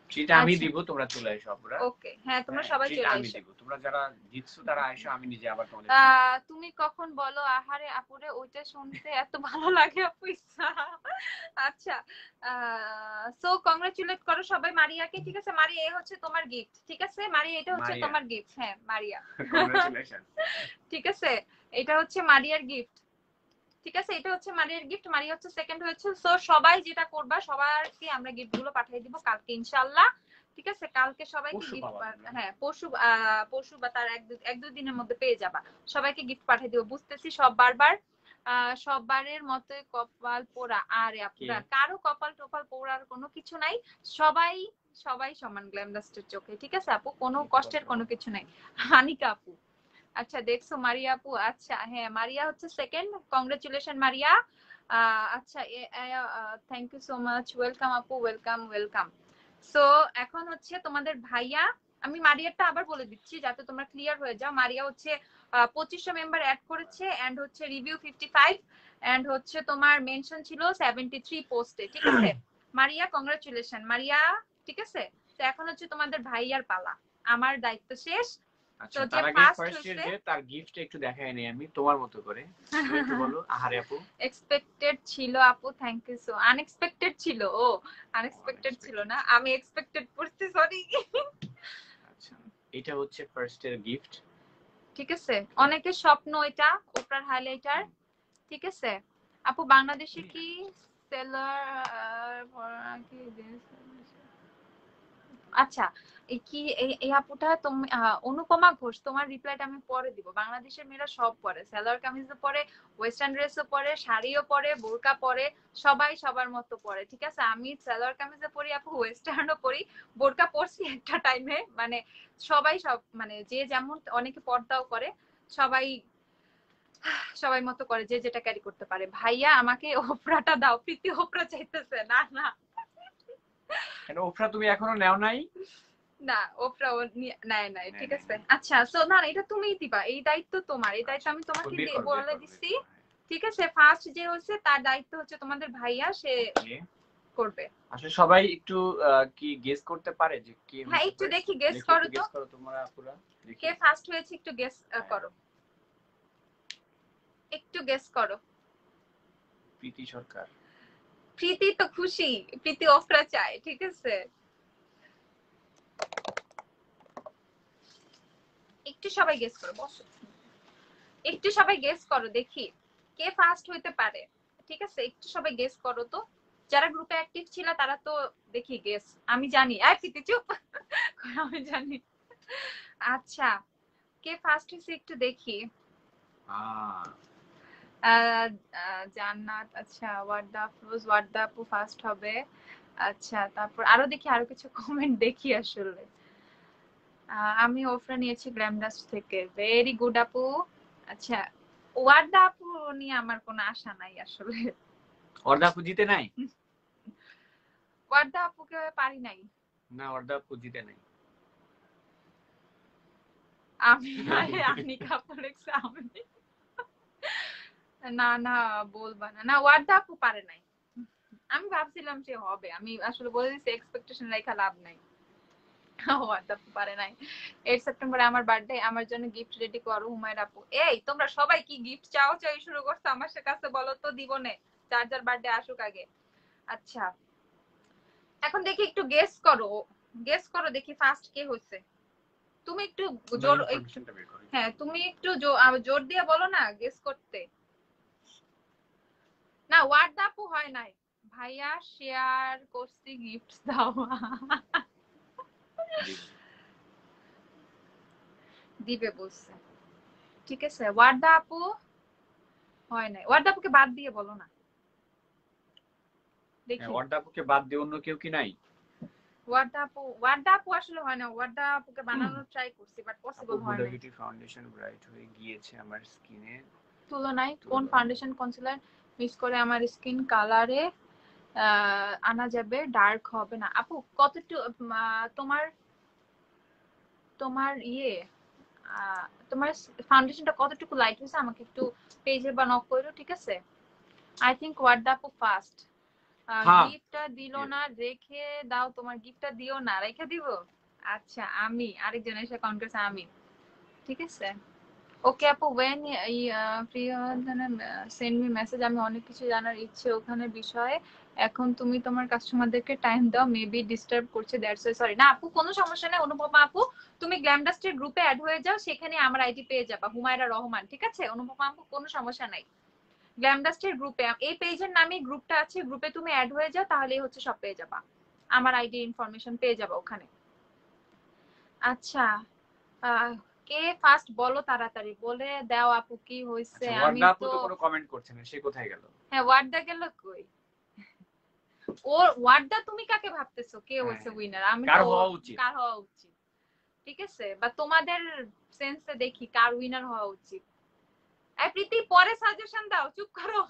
A: ট্রিট আমি দিব, তোমরা চলে এসো আপুরা।
B: ওকে, হ্যাঁ তোমরা সবাই
A: ট্রিট
B: চলে
A: আমি
B: এসো।
A: দিব, তোমরা যারা জিতছো তারা আইসো, আমি নিজে আবার তোমাদের
B: তুমি কখন বলো আহারে আপুরে, ওইটা শুনতে এত ভালো লাগে আপু। আচ্ছা, সো কংগ্রাচুলেট করো সবাই মারিয়াকে। ঠিক আছে, মারিয়া এই হচ্ছে তোমার গিফট। ঠিক আছে মারিয়া, এটা হচ্ছে
A: মারিয়া।
B: তোমার গিফট। হ্যাঁ মারিয়া,
A: কংগ্রাচুলেশন।
B: ঠিক আছে, এটা হচ্ছে মারিয়ার গিফট। ঠিক আছে, এটা হচ্ছে মারিয়ার গিফট। মারিয়া হচ্ছে সেকেন্ড হয়েছে। সো সবাই যেটা করবা, সবাইকে আমরা গিফট গুলো পাঠিয়ে দিব কালকে ইনশাআল্লাহ। ঠিক আছে, কালকে সবাইকে গিফট, হ্যাঁ পরশু বা তার এক দুই দিনের মধ্যে পেয়ে যাবা। সবাইকে গিফট পাঠিয়ে দিব। বুঝতেছি সব বারবার সববারের মতো কপাল পোড়া, আরে আপনারা কারো কপাল টোপাল পোড়ার কোনো কিছু নাই। সবাই সবাই সমান গ্ল্যামডাস্টের চোখে। ঠিক আছে আপু, কোনো কষ্টের কোনো কিছু নাই। হানিকা আপু, আচ্ছা দেখছো মারিয়া আপু। আচ্ছা হ্যাঁ মারিয়া হচ্ছে সেকেন্ড, কংগ্রাচুলেশন মারিয়া। আচ্ছা thank you so much, welcome আপু, ওয়েলকাম ওয়েলকাম। সো এখন হচ্ছে তোমাদের ভাইয়া, আমি মারিয়াটা আবার বলে দিচ্ছি যাতে তোমরা ক্লিয়ার হয়ে যাও। মারিয়া হচ্ছে 2500 মেম্বার অ্যাড করেছে, এন্ড হচ্ছে রিভিউ 55, এন্ড হচ্ছে তোমার মেনশন ছিল 73 পোস্টে। ঠিক আছে মারিয়া, কংগ্রাচুলেশন মারিয়া। ঠিক আছে, তো এখন হচ্ছে তোমাদের ভাইয়ার পালা, আমার দায়িত্ব শেষ।
A: আচ্ছা
B: তো যে
A: তার আগে
B: ফার্স্ট
A: ফার্স্ট ইয়ার
B: হয়েছে
A: যে তার গিফট একটু দেখাই নেই আমি তোমার মতো করে, তুমি একটু বলো। আহারে আপু,
B: এক্সপেক্টেড ছিল আপু, থ্যাংক ইউ সো। আনএক্সপেক্টেড ছিল, ও আনএক্সপেক্টেড ছিল না, আমি এক্সপেক্টেড করছি, সরি।
A: আচ্ছা এটা হচ্ছে ফার্স্ট ইয়ার গিফট।
B: ঠিক আছে, অনেকের স্বপ্ন এটা ওপরার হাইলাইটার। ঠিক আছে আপু, বাংলাদেশে কি সেলার কি, আচ্ছা এই কি এই আপুটা তুমি অনুপমা ঘোষ, তোমার রিপ্লাইটা আমি পরে দিব। বাংলাদেশের মেয়েরা সব পরে, সালোয়ার কামিজও পরে, ওয়েস্টার্ন ড্রেসও পরে, শাড়িও পরে, বোরকা পরে, সবাই সবার মতো পরে। ঠিক আছে, আমি সালোয়ার কামিজও পরি আপু, ওয়েস্টার্নও পরি, বোরকা পরছি একটা টাইমে, মানে সবাই সব, মানে যে যেমন, অনেকে পর্দাও করে, সবাই সবাই মতো করে, যে যেটা ক্যারি করতে পারে। ভাইয়া আমাকে ওপরাটা দাও, প্রীতি ওপরা চাইতেছে। না না
A: কেন ওফরা তুমি এখনো নেও নাই?
B: না ওপরা নাই নাই, ঠিক আছে। আচ্ছা সো না এটা তুমিই দিবা, এই দায়িত্ব তোমার, এই দায়িত্ব আমি তোমাকে বলে দিছি। ঠিক আছে, ফার্স্ট যে হচ্ছে তার দায়িত্ব হচ্ছে তোমাদের ভাইয়া, সে করবে।
A: আসলে সবাই একটু কি গেস করতে পারে যে কে?
B: হ্যাঁ একটু দেখি, গেস করো তো,
A: গেস করো তোমরা আপুরা,
B: কে ফার্স্ট হয়েছে একটু গেস করো, একটু গেস করো।
A: প্রীতি সরকার।
B: প্রীতি তো খুশি, প্রীতি ওফরা চায়। ঠিক আছে, একটু সবাই গেস করো, বসো, একটু সবাই গেস করো দেখি কে ফার্স্ট হইতে পারে। ঠিক আছে, একটু সবাই গেস করো তো, যারা গ্রুপে অ্যাক্টিভ ছিল তারা তো দেখি গেস, আমি জানি। এই প্রীতি চুপ, আমি জানি। আচ্ছা কে ফার্স্ট হইছে একটু দেখি। জান্নাত, আচ্ছা ওয়ার্দা আফরোজ, ওয়ার্দা আপু ফার্স্ট হবে। আচ্ছা তারপর আরো দেখি, আরো কিছু কমেন্ট দেখি আসলে। আমি ওফরা নিয়েছি গ্ল্যামডাস্ট থেকে, ভেরি গুড আপু। আচ্ছা ওয়ার্দা আপু নিয়ে আমার কোনো আশা নাই আসলে।
A: ওয়ার্দা আপু জিতে নাই?
B: ওয়ার্দা আপুকে পারি নাই।
A: না ওয়ার্দা আপু জিতে নাই।
B: আমি আনিকা আপু লেখছে আমি। না না বলবা না, না ওয়ার্দা আপু পারে নাই। আমি ভাবছিলাম যে হবে, আমি আসলে বলে দিচ্ছি এক্সপেকটেশন রেখা লাভ নাই। ওয়ার্দা আপু পারে নাই। 8 সেপ্টেম্বরে আমার বার্থডে, আমার জন্য গিফট রেডি করো হুমায়রা আপু। এই তোমরা সবাই কি গিফট চাও চাই শুরু করছো আমার কাছে, বলো তো দিব নে, যার যার বার্থডে আসুক আগে। আচ্ছা এখন দেখি একটু গেস করো, গেস করো দেখি ফার্স্ট কে হইছে। তুমি একটু জোর, হ্যাঁ তুমি একটু জোর দিয়ে বলো না গেস করতে। না ওয়ার্দা আপু হয় নাই, ভাইয়া শেয়ার করছি গিফট দাও। দিবে বলছে। ঠিক আছে ওয়ার্দা আপু হয় নাই, ওয়ার্দা আপুকে বাদ দিয়ে বলো না দেখি।
A: ওয়ার্দা আপুকে বাদ দিয়ে অন্য কেউ কি নাই?
B: ওয়ার্দা আপু আসলে হয় না, ওয়ার্দা আপুকে বানানোর ট্রাই করছি বাট পসিবল হয় না।
A: বিউটি ফাউন্ডেশন ব্রাইট হয়ে গিয়েছে আমার স্কিনে
B: তুলনায় কোন ফাউন্ডেশন কনসিলার মিক্স করে আমার স্কিন কালারে আনা যাবে, ডার্ক হবে না? আপু কতটুকু তোমার তোমার তোমার ফাউন্ডেশনটা কতটুকু লাইট হয়েছে আমাকে একটু পেজে বা নক করো। ঠিক আছে, আই থিংক ওয়ার্দা আপু ফার্স্ট। গিফটটা দিল না, রেখে দাও, তোমার গিফটটা দিও না, রেখে দিব। আচ্ছা আমি আরেকজন এসে কাউন্ট করছে আমি। ঠিক আছে ওকে আপু, when free send me message, আমি অনেক কিছু জানার ইচ্ছে ওখানে বিষয়ে, এখন তুমি তোমার কাস্টমারদেরকে টাইম দাও, মেবি ডিস্টার্ব করছে, দ্যাটস ওয়াই সরি। না আপু কোনো সমস্যা নেই, অনুপমা আপু তুমি গ্ল্যামডাস্টের গ্রুপে অ্যাড হয়ে যাও, সেখানে আমার আইডি পেয়ে যাবা, হুমায়রা রহমান। ঠিক আছে অনুপমা আপু কোনো সমস্যা নাই, গ্ল্যামডাস্টের গ্রুপে এই পেজের নামে গ্রুপটা আছে, গ্রুপে তুমি অ্যাড হয়ে যাও, তাহলেই হচ্ছে সব পেয়ে যাবা, আমার আইডি ইনফরমেশন পেয়ে যাবা ওখানে। আচ্ছা কে ফার্স্ট বলো, তাড়াতাড়ি বলে দাও আপু কি হইছে। আমি তো
A: কোনো কমেন্ট করছে না, সে কোথায় গেল?
B: হ্যাঁ ওয়ার্দা গেল কই? ও ওয়ার্দা তুমি কাকে ভাবতেছো কে হইছে উইনার? আমি
A: কার
B: তো
A: হওয়া উচিত,
B: কার হওয়া উচিত? ঠিক আছে বা তোমাদের সেন্সে দেখি কার উইনার হওয়া উচিত। এই প্রীতি পরে সাজেশন দাও, চুপ করো।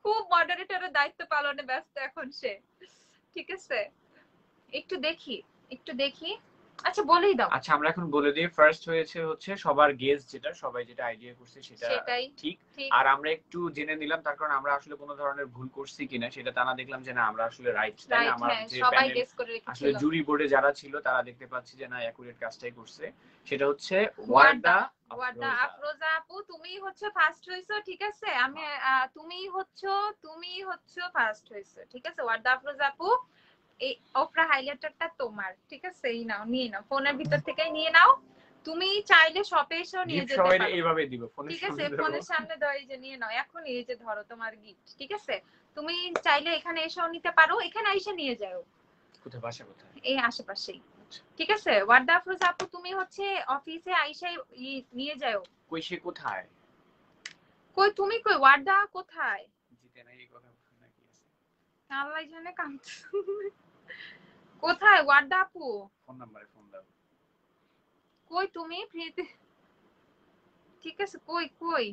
B: খুব মডারেটরের দায়িত্ব পালনে ব্যস্ত এখন সে। ঠিক আছে একটু দেখি, একটু দেখি আচ্ছা বলেই দাও।
A: আচ্ছা আমরা এখন বলে দিই। ফার্স্ট হচ্ছে সবার গেস যেটা, সবাই যেটা আইডিয়া করছে সেটা
B: সেটাই
A: ঠিক।
B: ঠিক।
A: আর আমরা একটু জেনে নিলাম, তার কারণ আমরা আসলে কোনো ধরনের ভুল করছি কিনা সেটা তা না দেখলাম যে না আমরা আসলে রাইট, তাই না?
B: রাইট,
A: আমার
B: হ্যাঁ
A: যে
B: সবাই
A: প্যানেল
B: গেস করে
A: আসলে
B: রেখেছিল।
A: জুরি বোর্ডে যারা ছিল তারা দেখতে পাচ্ছি যে না অ্যাকুরেট কাজটাই করছে। সেটা হচ্ছে
B: ওয়ার্দা
A: ওয়ার্দা
B: আফরোজা আপু, তুমি হচ্ছে ফার্স্ট হইছো, ঠিক আছে? আমি তুমি হচ্ছে ফার্স্ট হইছো, ঠিক আছে? ওয়ার্দা আফরোজা আপু, এই ওপরা হাইলাইটারটা তোমার, ঠিক আছে? এই নাও, নিয়ে নাও, ফোনের ভিতর থেকেই নিয়ে নাও। তুমি চাইলে শপে এসেও নিয়ে
A: গিফট
B: যেতে
A: সবাই
B: পারো,
A: এইভাবে দিব, ফোনের
B: ঠিক আছে?
A: সামনে দেব।
B: ফোনের সামনে দাও, এই যে নিয়ে নাও এখন, এই যে ধরো তোমার গিফট, ঠিক আছে? তুমি চাইলে এখানে এসেও নিতে পারো, এখানে এসে নিয়ে যাও।
A: কোথায় বাসা কোথায়?
B: এই আশেপাশেই, ঠিক আছে? ওয়ার্দা আফরোজা আপু, তুমি হচ্ছে অফিসে আইসাই নিয়ে যাও।
A: কই সে কোথায়?
B: কই তুমি, কই ওয়ার্দা কোথায়?
A: জিতে নাই এই কথা নাকি আছে?
B: আল্লাহ জানে কান্ত। কোথায় ওয়ার্দা আপু?
A: ফোন নাম্বারে ফোন দাও।
B: কই তুমি ফ্রিতে? ঠিক আছে, কই কই?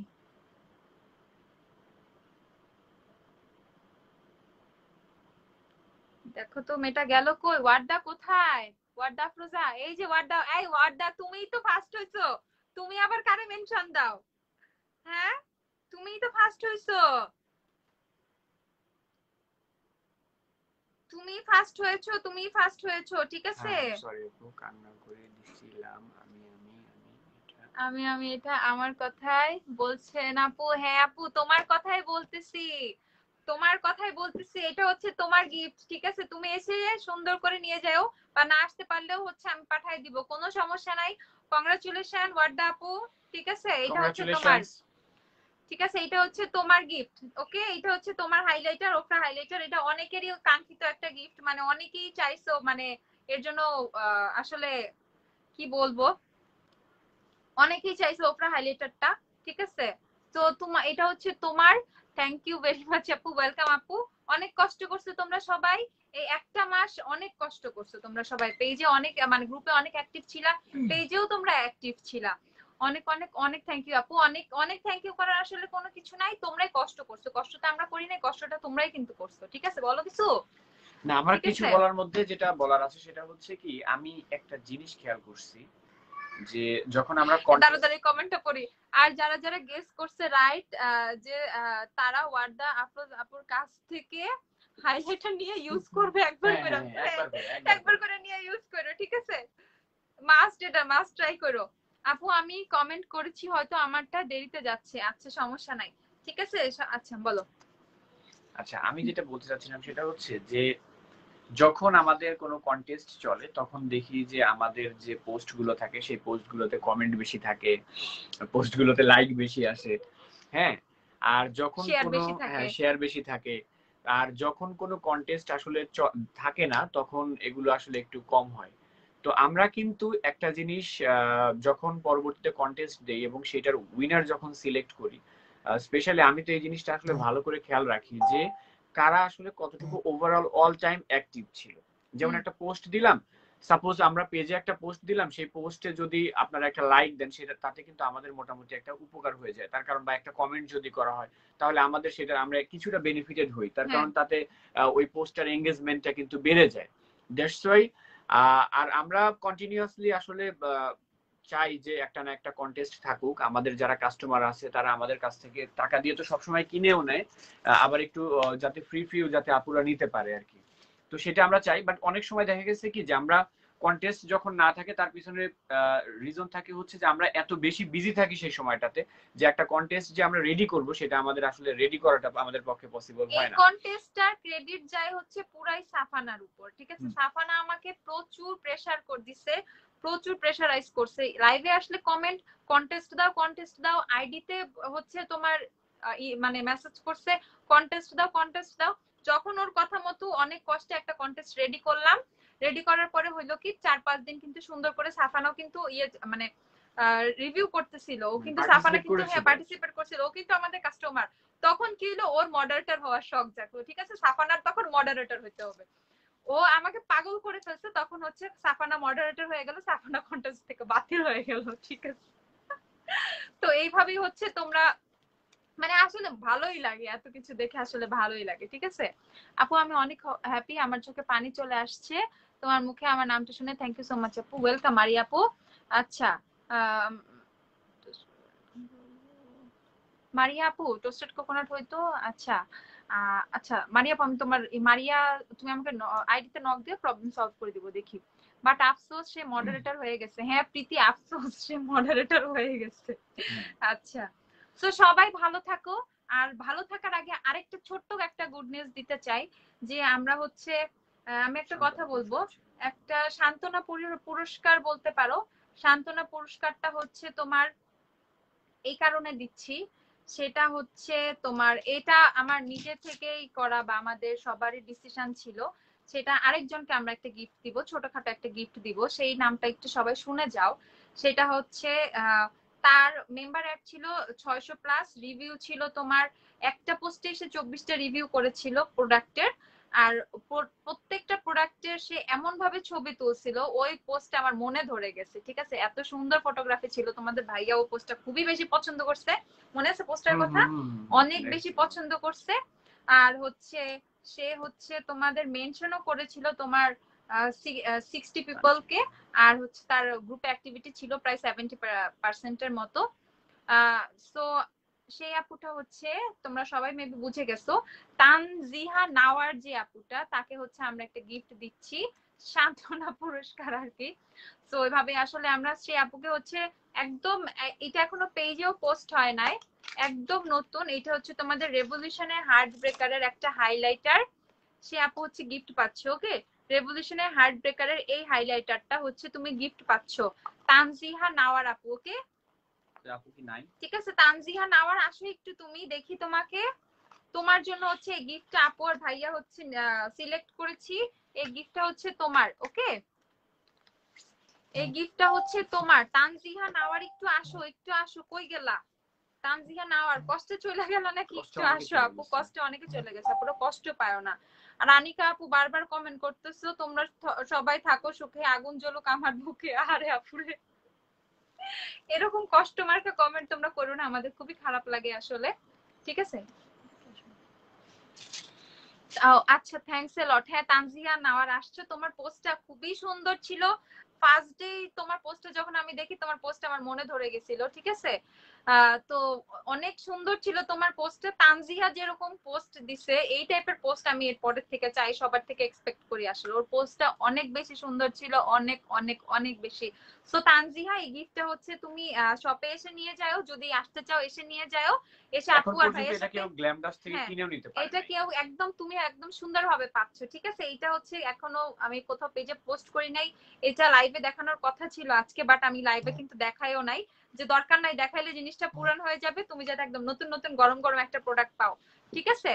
B: দেখো তো মেয়েটা গেল কই। ওয়ার্দা কোথায়? ওয়ার্দা আফরোজা, এই যে ওয়ার্দা। এই ওয়ার্দা, তুমিই তো ফার্স্ট হইছো, তুমি আবার কারে মেনশন দাও? হ্যাঁ, তুমিই তো ফার্স্ট হইছো, তুমি ফার্স্ট হয়েছো, তুমি ফার্স্ট হয়েছো, ঠিক আছে?
A: সরি আপু, কান্না করে দিছিলাম আমি এটা।
B: আমি এটা আমার কথাই বলছেন আপু? হ্যাঁ আপু, তোমার কথাই বলতেছি, তোমার কথাই বলতেছি। এটা হচ্ছে তোমার গিফট, ঠিক আছে? তুমি এসে সুন্দর করে নিয়ে যাও, বা না আসতে পারলেও হচ্ছে আমি পাঠাই দিব, কোনো সমস্যা নাই। কংগ্রাচুলেশন ওয়ার্দা আপু, ঠিক আছে? এটা হচ্ছে তোমার, ঠিক আছে? এটা হচ্ছে তোমার গিফট, ওকে? এটা হচ্ছে তোমার হাইলাইটার, ওফরা হাইলাইটার। এটা অনেকেরই কাঙ্ক্ষিত একটা গিফট, মানে অনেকেই চাইছো, মানে এর জন্য আসলে কি বলবো, অনেকেই চাইছে ওপরা হাইলাইটারটা, ঠিক আছে? তো তোমার, এটা হচ্ছে তোমার। থ্যাংক ইউ ভেরি মাচ আপু, ওয়েলকাম আপু। অনেক কষ্ট করছো তোমরা সবাই, এই একটা মাস অনেক কষ্ট করছো তোমরা সবাই। পেজে অনেক, মানে গ্রুপে অনেক অ্যাক্টিভ ছিলা, পেজেও তোমরা অ্যাক্টিভ ছিলা। অনেক অনেক অনেক থ্যাংক ইউ আপু, অনেক অনেক থ্যাংক ইউ করার আসলে কোনো কিছু নাই। তোমরাই কষ্ট করছো, কষ্টটা আমরা করি নাই, কষ্টটা তোমরাই কিন্তু করছো, ঠিক আছে? বলো কিছু।
A: না, আমার কিছু বলার মধ্যে যেটা বলার আছে সেটা হচ্ছে কি, আমি একটা জিনিস খেয়াল করছি যে যখন আমরা
B: তাড়াতাড়ি কমেন্টটা পড়ি। আর যারা যারা গেস করছে রাইট, যে তারা ওয়ার্দা আফরোজ আপুর কাছ থেকে হাইলাইটার নিয়ে ইউজ করবে, একবার করে, একবার করে নিয়ে ইউজ করো, ঠিক আছে? মাস্ট, এটা মাস্ট ট্রাই করো আপু। আমি কমেন্ট করেছি, হয়তো আমারটা দেরিতে যাচ্ছে, আচ্ছা সমস্যা নাই, ঠিক আছে? আচ্ছা বলো।
A: আচ্ছা, আমি যেটা বলতে চাচ্ছিলাম সেটা হচ্ছে যে যখন আমাদের কোনো কন্টেস্ট চলে তখন দেখি যে আমাদের যে পোস্ট গুলো থাকে সেই পোস্ট গুলোতে কমেন্ট বেশি থাকে, পোস্ট গুলোতে লাইক বেশি আসে, হ্যাঁ? আর যখন কোনো শেয়ার বেশি থাকে, আর যখন কোনো কন্টেস্ট আসলে থাকে না তখন এগুলো আসলে একটু কম হয়। তো আমরা কিন্তু একটা জিনিস যখন পরবর্তীতে কন্টেস্ট দেই এবং সেটার উইনার যখন সিলেক্ট করি, স্পেশালি আমি তো এই জিনিসটা আসলে ভালো করে খেয়াল রাখি যে কারা আসলে কতটুকু ওভারঅল অল টাইম অ্যাক্টিভ ছিল। যেমন একটা পোস্ট দিলাম, সাপোজ আমরা পেজে একটা পোস্ট দিলাম, সেই পোস্টে যদি আপনারা একটা লাইক দেন সেটা, তাতে কিন্তু আমাদের মোটামুটি একটা উপকার হয়ে যায়। তার কারণ, বা একটা কমেন্ট যদি করা হয় তাহলে আমাদের সেটা, আমরা কিছুটা বেনিফিটেড হই, তার কারণ তাতে ওই পোস্টার এঙ্গেজমেন্টটা কিন্তু বেড়ে যায়। That's why. আর আমরা কন্টিনিউয়াসলি আসলে চাই যে একটা না একটা কন্টেস্ট থাকুক। আমাদের যারা কাস্টমার আছে তারা আমাদের কাছ থেকে টাকা দিয়ে তো সবসময় কিনেও নেয়, আবার একটু যাতে ফ্রিও যাতে আপুরা নিতে পারে আর কি। তো সেটা আমরা চাই। বাট অনেক সময় দেখা গেছে কি যে আমরা কন্টেস্ট যখন না থাকে তার পিছনে রিজন থাকে হচ্ছে যে আমরা এত বেশি বিজি থাকি সেই সময়টাতে যে একটা কন্টেস্ট যে আমরা রেডি করব সেটা আমাদের আসলে রেডি করাটা আমাদের পক্ষে পসিবল হয় না।
B: এই কন্টেস্টটার ক্রেডিট যায় হচ্ছে পুরাই সাফানার উপর, ঠিক আছে? সাফানা আমাকে প্রচুর প্রেসার করে দিছে, প্রচুর প্রেসারাইজ করছে। লাইভে আসলে কমেন্ট, কন্টেস্ট দাও, আইডিতে হচ্ছে তোমার মানে মেসেজ করছে, কন্টেস্ট দাও। যখন ওর কথা মতো অনেক কষ্টে একটা কন্টেস্ট রেডি করলাম, রেডি করার পরে হইলো কি 4-5 দিন কিন্তু সুন্দর করে সাফানাও কিন্তু মানে রিভিউ করতেছিল, ও কিন্তু সাফানা কিন্তু পার্টিসিপেট করছিল, ও কিন্তু আমাদের কাস্টমার। তখন কি হলো, ওর মডারেটর হওয়ার শখ জাগলো, ঠিক আছে? সাফানার তখন মডারেটর হতে হবে। ও আমাকে পাগল করে ফেলছে, তখন হচ্ছে সাফানা মডারেটর হয়ে গেল, সাফানা কন্টেস্ট থেকে বাতিল হয়ে গেল, ঠিক আছে? তো এইভাবেই হচ্ছে তোমরা মানে আসলে ভালোই লাগে, এত কিছু দেখে আসলে ভালোই লাগে। ঠিক আছে আপু, আমি অনেক হ্যাপি, আমার চোখে পানি চলে আসছে তোমার মুখে আমার নামটা শুনে। থ্যাংক ইউ সো মাচ আপু, ওয়েলকাম মারিয়া আপু। আচ্ছা আম, মারিয়া আপু টোস্টেড কোকোনাট হইতো। আচ্ছা আচ্ছা মারিয়া আপু, আমি তোমার মারিয়া, তুমি আমাকে আইডিতে নক দিয়ে প্রবলেম সলভ করে দিব দেখি। বাট আফসোস সে মডারেটর হয়ে গেছে। হ্যাঁ প্রীতি, আফসোস সে মডারেটর হয়ে গেছে। আচ্ছা তো সবাই ভালো থাকো। আর ভালো থাকার আগে আরেকটা ছোট্ট একটা গুড নিউজ দিতে চাই, যে আমরা হচ্ছে আমি একটা কথা বলবো, একটা সান্ত্বনা পুরস্কার বলতে পারো। সান্ত্বনা পুরস্কারটা হচ্ছে তোমার এই কারণে দিচ্ছি, সেটা হচ্ছে তোমার এটা আমার নিজে থেকেই করা বা আমাদের সবারই ডিসিশন ছিল। সেটা আরেকজনকে আমরা একটা গিফট দিব, ছোটখাটো একটা গিফট দিব, সেই নামটা একটু সবাই শুনে যাও। সেটা হচ্ছে তার মেম্বার অ্যাড ছিল 600+, রিভিউ ছিল তোমার একটা পোস্টে এসে 24টা রিভিউ করেছিল প্রোডাক্টের। আর প্রত্যেকটা প্রোডাক্টের সে এমন ভাবে ছবি তুলছিল, ওই পোস্ট আমার মনে ধরে গেছে। ঠিক আছে এত সুন্দর ফটোগ্রাফি ছিল, তোমাদের ভাইয়া ও পোস্টটা খুবই বেশি পছন্দ করছে। মনে আছে পোস্টের কথা? অনেক বেশি পছন্দ করছে। আর হচ্ছে সে হচ্ছে তোমাদের মেনশনও করেছিল তোমার 60 পিপলকে। আর হচ্ছে তার গ্রুপ অ্যাক্টিভিটি ছিল প্রায় 70% মতো। সো সেই আপুটা হচ্ছে তোমরা সবাই মেবি বুঝে গেছো, তানজিহা নাওয়ার যে আপুটা, তাকে হচ্ছে আমরা একটা গিফট দিচ্ছি, সান্ত্বনা পুরস্কার আর কি। তো ওইভাবে আসলে আমরা সেই আপুকে হচ্ছে একদম, এটা এখনো পেজেও পোস্ট হয় নাই, একদম নতুন। এটা হচ্ছে তোমাদের রেভলিউশনের হার্ট ব্রেকারের একটা হাইলাইটার, সে আপু হচ্ছে গিফট পাচ্ছ। ওকে, রেভলিউশনের হার্ট ব্রেকারের এই হাইলাইটারটা হচ্ছে তুমি গিফট পাচ্ছ, তানজিহা নাওয়ার আপু। ওকে
A: আপু কি নাই?
B: ঠিক আছে তানজিহা নাওয়ার, আসো একটু তুমি, দেখি তোমাকে। তোমার জন্য হচ্ছে এই গিফটটা আপু আর ভাইয়া হচ্ছে সিলেক্ট করেছি, এই গিফটটা হচ্ছে তোমার। ওকে এই গিফটটা হচ্ছে তোমার। তানজিহা নাওয়ার একটু আসো, একটু আসো, কই গেলা তানজিহা নাওয়ার? কষ্টে চলে গেল নাকি? একটু আসো আপু, কষ্টে অনেকে চলে গেছে, পুরো কষ্ট পায় না। আর আনিকা আপু বারবার কমেন্ট করতেছো, তোমরা সবাই থাকো সুখে, আগুন জ্বলুক আমার বুকে। আরে আপুরে এরকম কষ্ট মার্কা কমেন্ট তোমরা করো না, আমাদের খুবই খারাপ লাগে আসলে। ঠিক আছে আচ্ছা থ্যাঙ্কস এ লট। হ্যাঁ তানজিয়া নাওয়ার আসছো, তোমার পোস্টটা খুবই সুন্দর ছিল। ফার্স্ট ডে তোমার পোস্টটা যখন আমি দেখি, তোমার পোস্ট আমার মনে ধরে গেছিল। ঠিক আছে তো অনেক সুন্দর ছিল তোমার পোস্টে। তানজিয়া যেরকম পোস্ট দিছে, এই টাইপের পোস্ট আমি এর পরের থেকে চাই, সবার থেকে এক্সপেক্ট করি। আসলে ওর পোস্টটা অনেক বেশি সুন্দর ছিল, অনেক অনেক অনেক বেশি। সো তানজিহা এই গিফটটা হচ্ছে তুমি শপে এসে নিয়ে যাও, যদি আসতে চাও এসে নিয়ে যাও, এসে আপু আর ভাইয়ের সাথে।
A: কেউ গ্ল্যামডাস থেকে কিনেও নিতে পারে,
B: এটা কেউ একদম তুমি একদম সুন্দরভাবে পাচ্ছ। ঠিক আছে এটা হচ্ছে এখনো আমি কোথাও পেজে পোস্ট করি নাই, এটা লাইভে দেখানোর কথা ছিল আজকে, বাট আমি লাইভে কিন্তু দেখাইও নাই, যে দরকার নাই, দেখাইলে জিনিসটা পুরান হয়ে যাবে। তুমি যাতে একদম নতুন নতুন গরম গরম একটা প্রোডাক্ট পাও। ঠিক আছে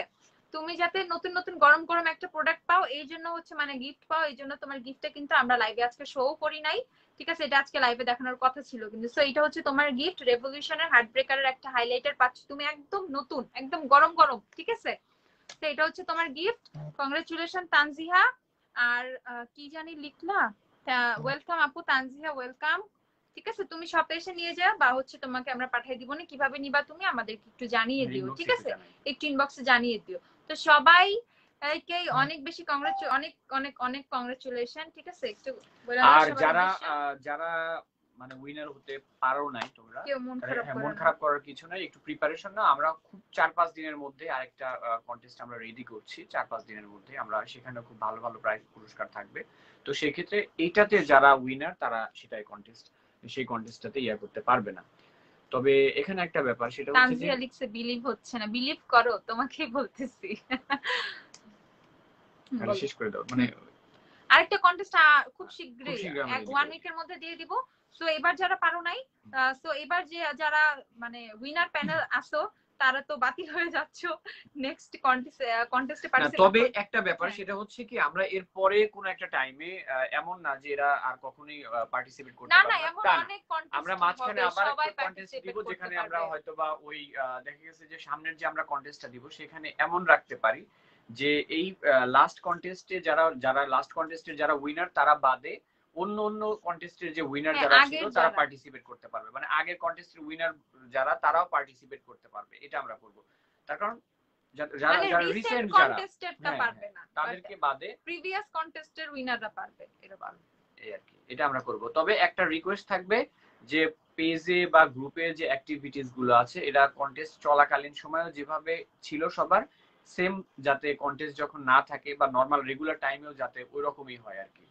B: তুমি যাতে নতুন নতুন গরম গরম একটা প্রোডাক্ট পাও, এই জন্য হচ্ছে মানে গিফট পাও, এই জন্য তোমার গিফটটা কিন্তু আমরা লাইভে আজকে শো করি নাই। ঠিক আছে এটা আজকে লাইভে দেখানোর কথা ছিল কিন্তু। সো এটা হচ্ছে তোমার গিফট, রেভলিউশনের হার্ট ব্রেকারের একটা হাইলাইটার পাচ্ছ তুমি, একদম নতুন, একদম গরম গরম। ঠিক আছে তো এটা হচ্ছে তোমার গিফট। কংগ্রেচুলেশন তানজিহা। আর কি জানি লিখলা, ওয়েলকাম আপু তানজিহা, ওয়েলকাম। ঠিক আছে তুমি শপে এসে নিয়ে যাও, বা হচ্ছে তোমাকে আমরা পাঠিয়ে দিব না, কিভাবে নিবা তুমি আমাদেরকে একটু জানিয়ে দিও। ঠিক আছে একটু ইনবক্সে জানিয়ে দিও। তো সবাই অনেক বেশি অনেক অনেক অনেক কংগ্রেচুলেশন। ঠিক আছে একটু বলে দাও
A: আর
B: সবার
A: যারা
B: উদ্দেশ্যে।
A: যারা মানে উইনার হতে পারো নাই তোমরা,
B: কেউ মন খারাপ
A: মন খারাপ করার কিছু নাই, একটু প্রিপারেশন না, আমরা খুব 4-5 দিনের মধ্যে আরেকটা কন্টেস্ট আমরা রেডি করছি। 4-5 দিনের মধ্যে আমরা সেখানে খুব ভালো ভালো প্রাইজ পুরস্কার থাকবে। তো সেই ক্ষেত্রে এইটাতে যারা উইনার তারা সেটাই সেই কন্টেস্টটাতে ইয়া করতে পারবে না। তবে এখানে একটা ব্যাপার, সেটা হচ্ছে যে
B: তানজিয়া লিখছে বিলিভ হচ্ছে না, বিলিভ করো তোমাকেই বলতেছি।
A: শেষ করে দাও, মানে
B: আরেকটা কন্টেস্ট খুব শীঘ্রই 1 উইকের মধ্যে দিয়ে দিব। সো এবার যারা পারো নাই, সো এবার যে যারা মানে উইনার প্যানেল আসো, তারা তো বাতিল হয়ে যাচ্ছ নেক্সট কন্টেস্টে পার্টিসিপেট।
A: তবে একটা ব্যাপার সেটা হচ্ছে কি, আমরা এর পরে কোন একটা টাইমে এমন না যে এরা আর কখনোই পার্টিসিপেট করতে পারবে না, এমন অনেক কন্টেস্ট আমরা মাঝখানে আবার একটা কন্টেস্ট দিব, যেখানে আমরা হয়তোবা ওই দেখা গেছে যে সামনের যে আমরা কন্টেস্টটা দিব সেখানে এমন রাখতে পারি যে এই লাস্ট কন্টেস্টে যারা লাস্ট কন্টেস্টের যারা উইনার তারা বাদে অন্য অন্য কন্টেস্টের যে উইনার
B: হ্যাঁ,
A: যারা
B: আগের
A: ছিল তারা
B: যারা।
A: পার্টিসিপেট করতে পারবে, মানে আগের কন্টেস্টের উইনার যারা তারাও পার্টিসিপেট করতে পারবে, এটা আমরা করব। তার কারণ যারা
B: মানে
A: যারা
B: রিসেন্ট
A: রিসেন্ট যারা
B: কন্টেস্টেডটা
A: হ্যাঁ
B: পারবে
A: হ্যাঁ
B: না,
A: তাদেরকে বাদে
B: প্রিভিয়াস কন্টেস্টের উইনাররা পারবে, এটা পারবে।
A: এই আর কি, এটা আমরা করব। তবে একটা রিকোয়েস্ট থাকবে যে পেজে বা গ্রুপে যে অ্যাক্টিভিটিস গুলো আছে এটা কন্টেস্ট চলাকালীন সময়ও যেভাবে ছিল সবার সেম, যাতে কন্টেস্ট যখন না থাকে বা নরমাল রেগুলার টাইমেও যাতে ওই রকমই হয় আর কি।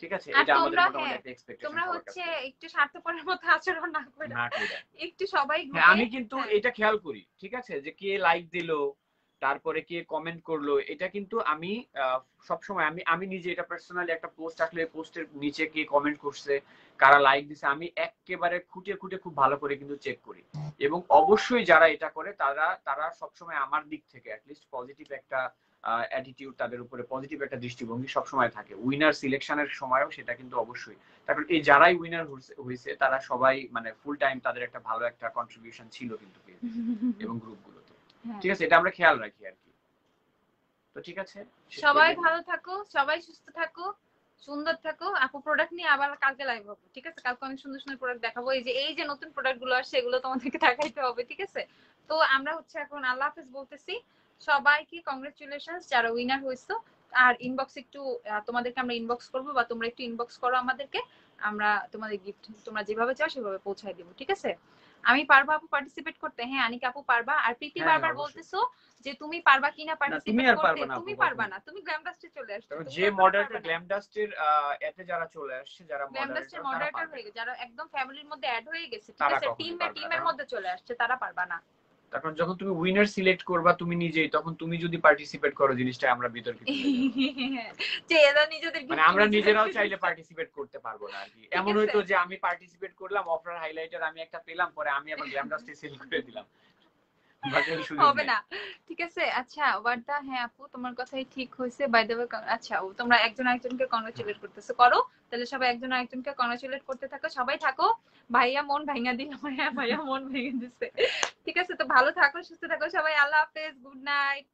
A: ঠিক আছে,
B: আর
A: এটা আমাদের
B: তোমরা
A: মোটামুটি
B: হ্যাঁ
A: একটা এক্সপেকটেশন
B: তোমরা
A: সবার
B: হচ্ছে
A: কাছে
B: একটু স্বার্থপরের মতো আচরণ না করে
A: না করে।
B: একটু সবাই
A: হ্যাঁ
B: গ্রুপে
A: আমি কিন্তু এটা খেয়াল করি, ঠিক আছে, যে কে লাইক দিল তারপরে কে কমেন্ট করলো, এটা কিন্তু আমি সবসময় আমি আমি নিজে এটা পার্সোনালি একটা পোস্ট আসলে পোস্টের নিচে কে কমেন্ট করছে, কারা লাইক দিছে, আমি একেবারে খুঁটে খুঁটে খুব ভালো করে কিন্তু চেক করি। এবং অবশ্যই যারা এটা করে তারা তারা সবসময় আমার দিক থেকে অ্যাটলিস্ট পজিটিভ একটা অ্যাটিটিউড, তাদের উপরে পজিটিভ একটা দৃষ্টিভঙ্গি সবসময় থাকে। উইনার সিলেকশনের সময়ও সেটা কিন্তু অবশ্যই। তারপর এই যারাই উইনার হয়েছে তারা সবাই মানে ফুল টাইম তাদের একটা ভালো একটা কন্ট্রিবিউশন ছিল কিন্তু পেজে এবং গ্রুপগুলোতে।
B: হ্যাঁ।
A: ঠিক আছে, এটা আমরা খেয়াল রাখি আর কি। তো ঠিক আছে,
B: সবাই ভালো থাকো, সবাই সুস্থ থাকো, সুন্দর থাকো। আপু প্রোডাক্ট নিয়ে আবার কালকে লাইভ হবে, ঠিক আছে? কালকে অনেক সুন্দর সুন্দর প্রোডাক্ট দেখাবো। এই যে নতুন প্রোডাক্ট গুলো আসছে এগুলো তোমাদেরকে দেখাইতে হবে, ঠিক আছে? তো আমরা হচ্ছে এখন আল্লাহ হাফেজ বলতেছি সবাইকে। কংগ্রেচুলেশনস যারা উইনার হয়েছো। আর ইনবক্স একটু তোমাদেরকে আমরা ইনবক্স করবো বা তোমরা একটু ইনবক্স করো আমাদেরকে, আমরা তোমাদের গিফট তোমরা যেভাবে চাও সেভাবে পৌঁছায় দিব, ঠিক আছে? আমি পারবা আপু পার্টিসিপেট করতে? হ্যাঁ আনিকা আপু পারবা। আর প্রীতি
A: হ্যাঁ,
B: বারবার
A: অবশ্যই।
B: বলতেছো যে তুমি পারবা কিনা
A: তুমি
B: পার্টিসিপেট
A: আর
B: করতে।
A: পারবা না
B: তুমি
A: আপু,
B: পারবা
A: কখনো।
B: না, তুমি গ্ল্যামডাস্টে চলে আসছো।
A: কারণ
B: তুমি
A: যে
B: কখনো
A: মডারেটর
B: পারবা না।
A: গ্ল্যামডাস্টের এতে যারা চলে আসছে, যারা
B: গ্ল্যামডাস্টের
A: মডারেটর তারা
B: মডারেটর
A: পারবে
B: হয়ে
A: না।
B: গেছে, যারা একদম ফ্যামিলির মধ্যে অ্যাড হয়ে গেছে, ঠিক
A: তারা
B: আছে?
A: কখনোই পারবে না।
B: টিমের
A: কারণ
B: মধ্যে চলে আসছে, তারা পারবা না।
A: তখন যখন তুমি উইনার সিলেক্ট করবা তুমি নিজেই, তখন তুমি যদি পার্টিসিপেট করো জিনিসটা আমরা বিতর্কিত হয়ে যাবো।
B: যে এরা নিজেদের
A: মানে
B: gift
A: আমরা নিজেরাও
B: নিজেদেরকে
A: চাইলে
B: দিচ্ছে।
A: পার্টিসিপেট করতে পারবো না আর কি।
B: ঠিক
A: এমন
B: আছে।
A: হয়তো যে আমি পার্টিসিপেট করলাম, অফার হাইলাইটার আমি একটা পেলাম, পরে আমি আবার গ্ল্যামডাস্টে সেল করে দিলাম, বাটের সুযোগ
B: হবে
A: নেই।
B: না, ঠিক আছে? আচ্ছা ওয়ার্দা, হ্যাঁ আপু তোমার কথাই ঠিক হয়েছে। বাই দ্য ওয়ে, আচ্ছা তোমরা একজন আরেকজনকে কংগ্রাচুলেট করতেছো, করো তাহলে সবাই একজন আরেকজনকে কংগ্রাচুলেট করতে থাকো, সবাই থাকো। ভাইয়া মন ভাঙা দিল, ভাইয়া মন ভেঙে দিচ্ছে। ঠিক আছে, তো ভালো থাকো, সুস্থ থাকো সবাই। আল্লাহ হাফেজ, গুড নাইট।